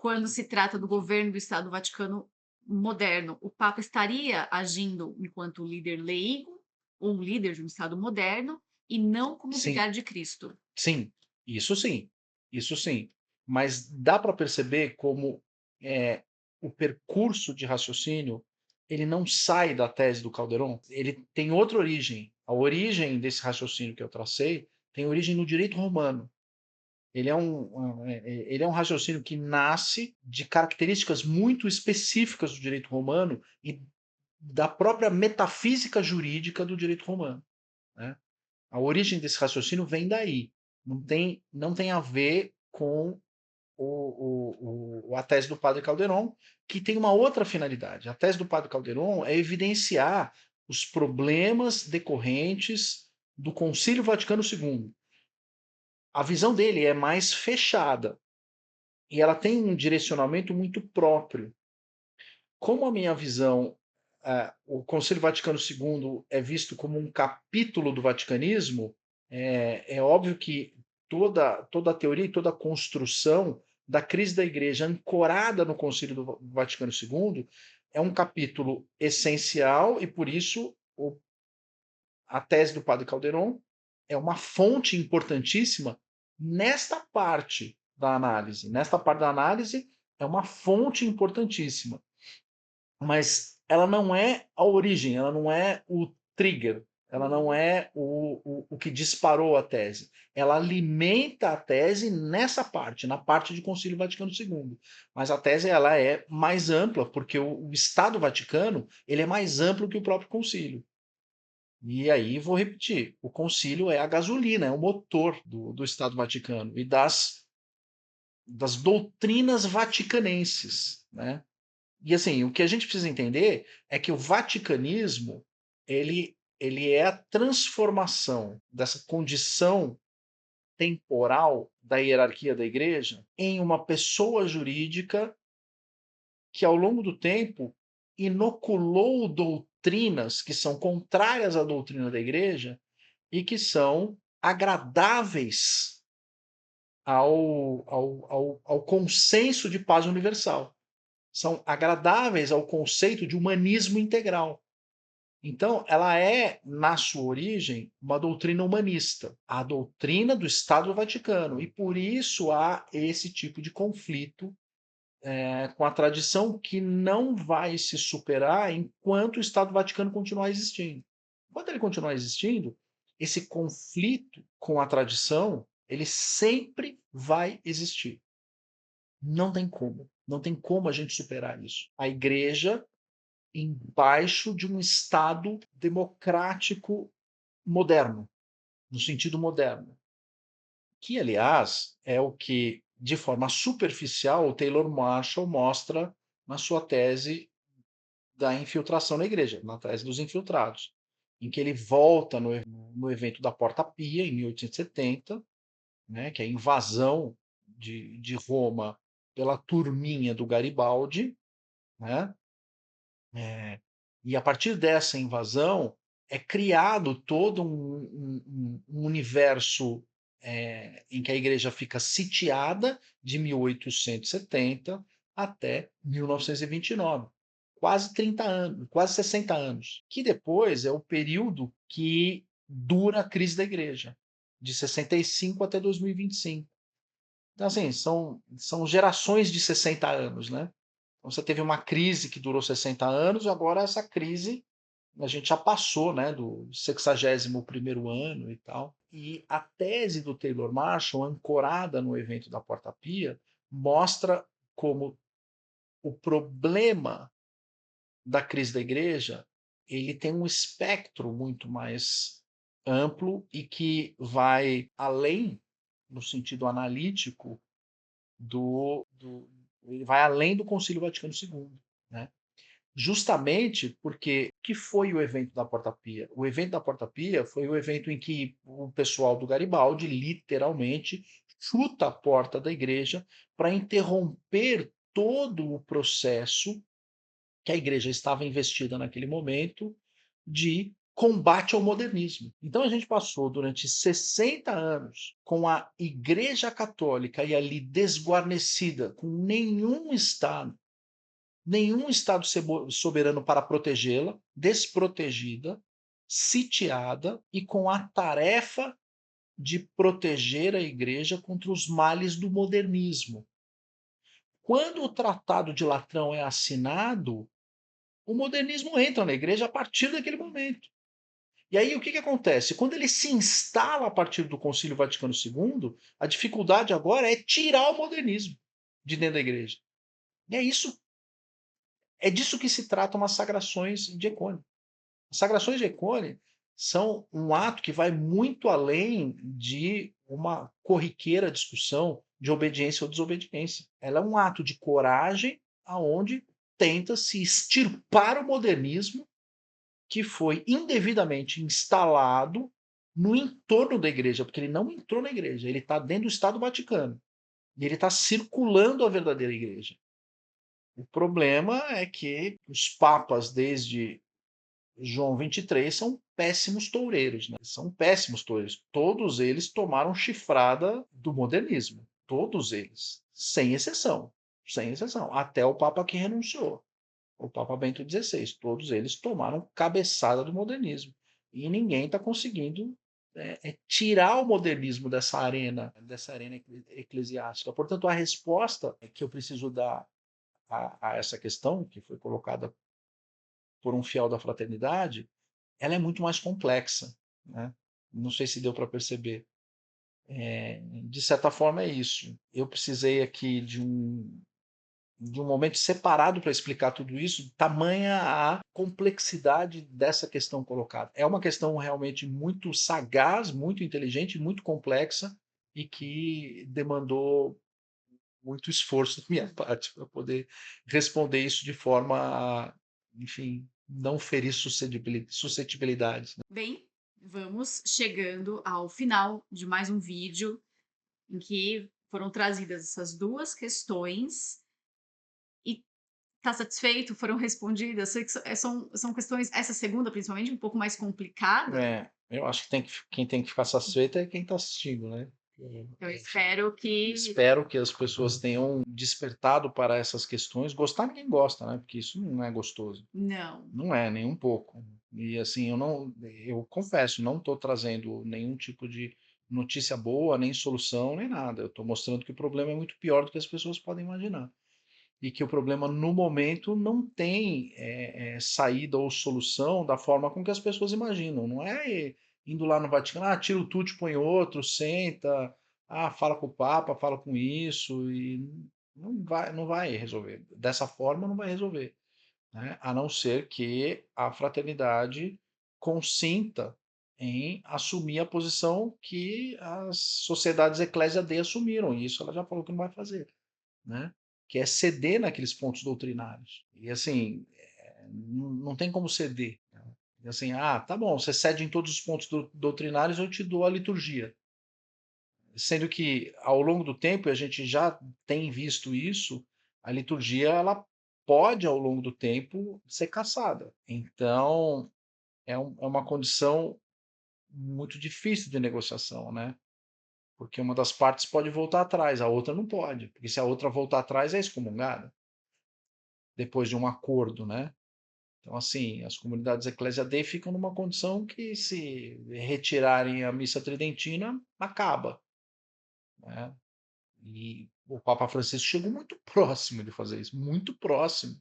quando se trata do governo do Estado do Vaticano moderno, o Papa estaria agindo enquanto líder leigo, ou um líder de um Estado moderno, e não como Sim, vigário de Cristo. sim, isso sim, isso sim. Mas dá para perceber como o percurso de raciocínio ele não sai da tese do Calderon, ele tem outra origem. A origem desse raciocínio que eu tracei tem origem no direito romano. Ele é um raciocínio que nasce de características muito específicas do direito romano e da própria metafísica jurídica do direito romano, né? A origem desse raciocínio vem daí. Não tem a ver com a tese do padre Calderon, que tem uma outra finalidade. A tese do padre Calderon é evidenciar os problemas decorrentes do Concílio Vaticano II. A visão dele é mais fechada e ela tem um direcionamento muito próprio. Como a minha visão, o Concílio Vaticano II é visto como um capítulo do vaticanismo, é óbvio que toda a teoria e toda a construção da crise da igreja ancorada no Concílio do Vaticano II é um capítulo essencial e, por isso, a tese do padre Calderon é uma fonte importantíssima nesta parte da análise. Nesta parte da análise é uma fonte importantíssima, mas ela não é a origem, ela não é o trigger, ela não é o que disparou a tese. Ela alimenta a tese nessa parte, na parte de Concílio Vaticano II. Mas a tese ela é mais ampla, porque o Estado Vaticano ele é mais amplo que o próprio concílio. E aí vou repetir, o concílio é a gasolina, é o motor do Estado Vaticano e das doutrinas vaticanenses, né? E assim, o que a gente precisa entender é que o vaticanismo ele é a transformação dessa condição temporal da hierarquia da igreja em uma pessoa jurídica que ao longo do tempo inoculou doutrinas que são contrárias à doutrina da igreja e que são agradáveis ao consenso de paz universal. São agradáveis ao conceito de humanismo integral. Então, ela é, na sua origem, uma doutrina humanista, a doutrina do Estado do Vaticano. E por isso há esse tipo de conflito com a tradição que não vai se superar enquanto o Estado do Vaticano continuar existindo. Enquanto ele continuar existindo, esse conflito com a tradição, ele sempre vai existir. Não tem como. Não tem como a gente superar isso. A igreja embaixo de um Estado democrático moderno, no sentido moderno. Que, aliás, é o que, de forma superficial, o Taylor Marshall mostra na sua tese da infiltração na igreja, na tese dos infiltrados, em que ele volta no evento da Porta Pia, em 1870, né, que é a invasão de Roma pela turminha do Garibaldi, né? E a partir dessa invasão é criado todo um universo em que a igreja fica sitiada de 1870 até 1929. Quase 30 anos, quase 60 anos. Que depois é o período que dura a crise da igreja, de 65 até 2025. Então, assim, são gerações de 60 anos, né? Então, você teve uma crise que durou 60 anos, e agora essa crise a gente já passou, né, do 61º ano e tal. E a tese do Taylor Marshall, ancorada no evento da Porta Pia, mostra como o problema da crise da igreja ele tem um espectro muito mais amplo e que vai além, no sentido analítico, ele vai além do Concílio Vaticano II, né? Justamente porque que foi o evento da Porta Pia? O evento da Porta Pia foi o evento em que o pessoal do Garibaldi literalmente chuta a porta da igreja para interromper todo o processo que a igreja estava investida naquele momento de combate ao modernismo. Então a gente passou durante 60 anos com a Igreja Católica e ali desguarnecida, com nenhum Estado soberano para protegê-la, desprotegida, sitiada e com a tarefa de proteger a Igreja contra os males do modernismo. Quando o Tratado de Latrão é assinado, o modernismo entra na Igreja a partir daquele momento. E aí o que acontece? Quando ele se instala a partir do Concílio Vaticano II, a dificuldade agora é tirar o modernismo de dentro da igreja. E é disso que se tratam as sagrações de Econe. As sagrações de Econe são um ato que vai muito além de uma corriqueira discussão de obediência ou desobediência. Ela é um ato de coragem aonde tenta se extirpar o modernismo que foi indevidamente instalado no entorno da igreja, porque ele não entrou na igreja, ele está dentro do Estado Vaticano. E ele está circulando a verdadeira igreja. O problema é que os papas, desde João 23, são péssimos toureiros, né? São péssimos toureiros. Todos eles tomaram chifrada do modernismo. Todos eles. Sem exceção. Sem exceção. Até o Papa que renunciou, o Papa Bento XVI. Todos eles tomaram cabeçada do modernismo. E ninguém está conseguindo tirar o modernismo dessa arena eclesiástica. Portanto, a resposta que eu preciso dar a essa questão, que foi colocada por um fiel da fraternidade, ela é muito mais complexa. Né? Não sei se deu para perceber. De certa forma, é isso. Eu precisei aqui de um momento separado para explicar tudo isso, tamanha a complexidade dessa questão colocada. É uma questão realmente muito sagaz, muito inteligente, muito complexa e que demandou muito esforço da minha parte para poder responder isso de forma a, enfim, não ferir suscetibilidades. Né? Bem, vamos chegando ao final de mais um vídeo em que foram trazidas essas duas questões e tá satisfeito? Foram respondidas? Sei que são questões, essa segunda principalmente, um pouco mais complicada. Eu acho que quem tem que ficar satisfeito é quem está assistindo, né? Eu espero que Espero que as pessoas tenham despertado para essas questões. Gostar ninguém gosta, né? Porque isso não é gostoso. não. Não é, nem um pouco. E assim, eu confesso, não estou trazendo nenhum tipo de notícia boa, nem solução, nem nada. Eu estou mostrando que o problema é muito pior do que as pessoas podem imaginar. E que o problema, no momento, não tem saída ou solução da forma com que as pessoas imaginam. Não é indo lá no Vaticano, tira o tudo, põe outro, senta, fala com o Papa, fala com isso, e não vai resolver. Dessa forma, não vai resolver. Né? A não ser que a fraternidade consinta em assumir a posição que as sociedades Ecclesia Dei assumiram, e isso ela já falou que não vai fazer, né? Que é ceder naqueles pontos doutrinários. E assim, não tem como ceder. Né? Assim, tá bom, você cede em todos os pontos doutrinários, eu te dou a liturgia. Sendo que ao longo do tempo, e a gente já tem visto isso, a liturgia ela pode ao longo do tempo ser cassada. Então é uma condição muito difícil de negociação, né? Porque uma das partes pode voltar atrás, a outra não pode, porque se a outra voltar atrás é excomungada depois de um acordo, né? Então, assim, as comunidades Ecclesia Dei ficam numa condição que, se retirarem a missa tridentina, acaba. Né? E o Papa Francisco chegou muito próximo de fazer isso, muito próximo.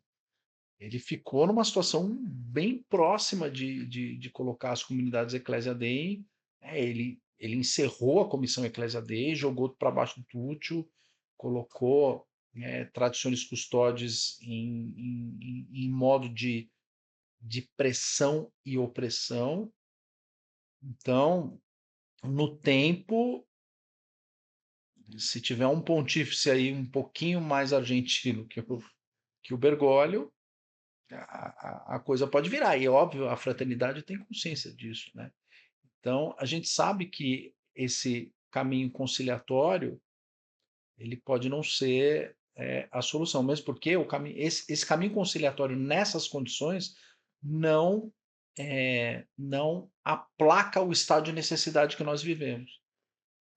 Ele ficou numa situação bem próxima de colocar as comunidades Ecclesia Dei. Ele encerrou a comissão Ecclesia Dei, jogou para baixo do tútil, colocou tradições custódias em modo de pressão e opressão. Então, no tempo, se tiver um pontífice aí um pouquinho mais argentino que o Bergoglio, a coisa pode virar. E, óbvio, a fraternidade tem consciência disso. Né? Então, a gente sabe que esse caminho conciliatório ele pode não ser a solução, mesmo porque esse caminho conciliatório nessas condições não não aplaca o estado de necessidade que nós vivemos.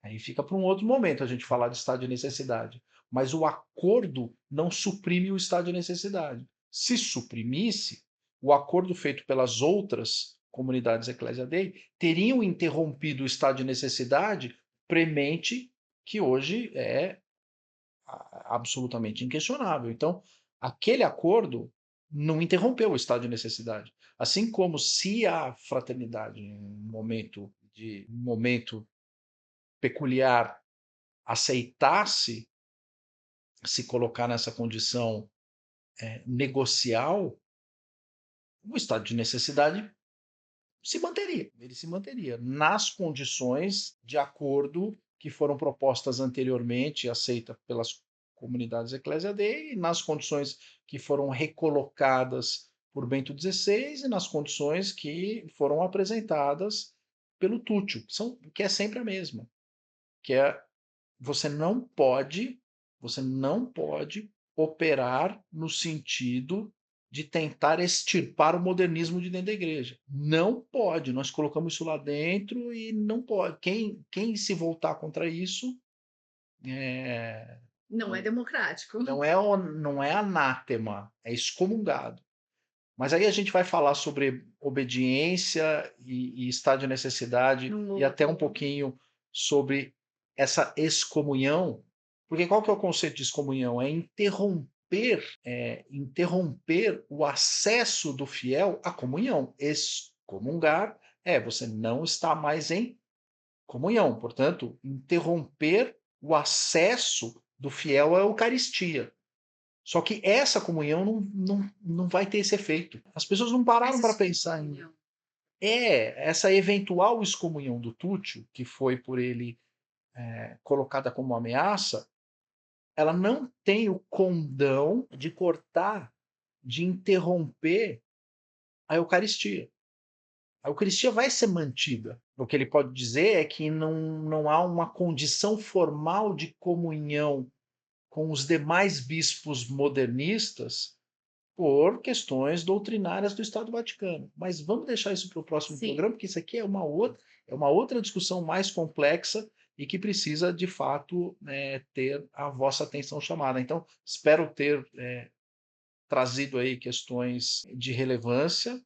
Aí fica para um outro momento a gente falar de estado de necessidade. Mas o acordo não suprime o estado de necessidade. Se suprimisse, o acordo feito pelas outras comunidades Ecclesia Dei teriam interrompido o estado de necessidade premente, que hoje é absolutamente inquestionável. Então, aquele acordo não interrompeu o estado de necessidade. Assim como se a fraternidade, em um momento peculiar, aceitasse se colocar nessa condição negocial, o estado de necessidade se manteria. Ele se manteria nas condições de acordo que foram propostas anteriormente, aceitas pelas comunidades Ecclesia Dei, e nas condições que foram recolocadas por Bento XVI e nas condições que foram apresentadas pelo Túcio, que é sempre a mesma, que é você não pode, você não pode operar no sentido de tentar extirpar o modernismo de dentro da igreja. Não pode. Nós colocamos isso lá dentro e não pode. Quem se voltar contra isso é, Não é democrático. não é anátema, é excomungado. Mas aí a gente vai falar sobre obediência e estado de necessidade Num e até um outro. pouquinho sobre essa excomunhão, porque qual que é o conceito de excomunhão? Interromper o acesso do fiel à comunhão. Excomungar é você não está mais em comunhão, portanto, interromper o acesso do fiel à Eucaristia. Só que essa comunhão não vai ter esse efeito. As pessoas não pararam para pensar em. Essa eventual excomunhão do Túcio, que foi por ele colocada como ameaça, ela não tem o condão de cortar, de interromper a Eucaristia. A Eucaristia vai ser mantida. O que ele pode dizer é que não há uma condição formal de comunhão com os demais bispos modernistas por questões doutrinárias do Estado Vaticano. Mas vamos deixar isso para o próximo Sim. programa, porque isso aqui é uma outra discussão mais complexa e que precisa, de fato, ter a vossa atenção chamada. Então, espero ter trazido aí questões de relevância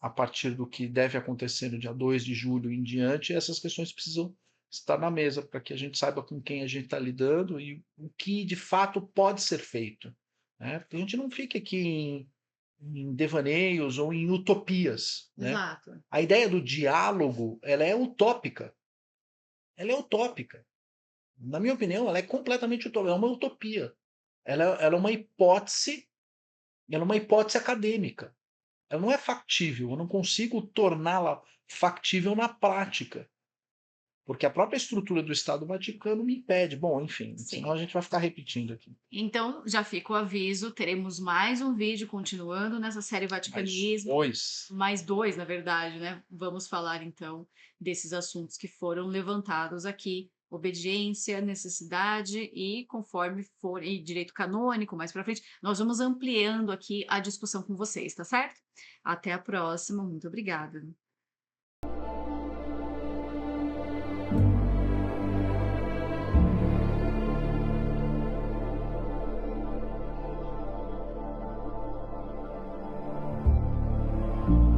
a partir do que deve acontecer no dia 2 de julho em diante, essas questões precisam estar na mesa para que a gente saiba com quem a gente está lidando e o que de fato pode ser feito. Né? Porque a gente não fica aqui em devaneios ou em utopias. Né? Exato. A ideia do diálogo ela é utópica. Ela é utópica. Na minha opinião, ela é completamente utópica. É uma utopia. Ela é uma hipótese acadêmica. Ela não é factível, eu não consigo torná-la factível na prática, porque a própria estrutura do Estado Vaticano me impede. Bom, enfim, senão Sim. a gente vai ficar repetindo aqui. Então, já fica o aviso, teremos mais um vídeo continuando nessa série Mas Vaticanismo, pois, mais 2, na verdade, né. Vamos falar então desses assuntos que foram levantados aqui, obediência, necessidade e conforme for e direito canônico, mais para frente, nós vamos ampliando aqui a discussão com vocês, tá certo? Até a próxima, muito obrigada.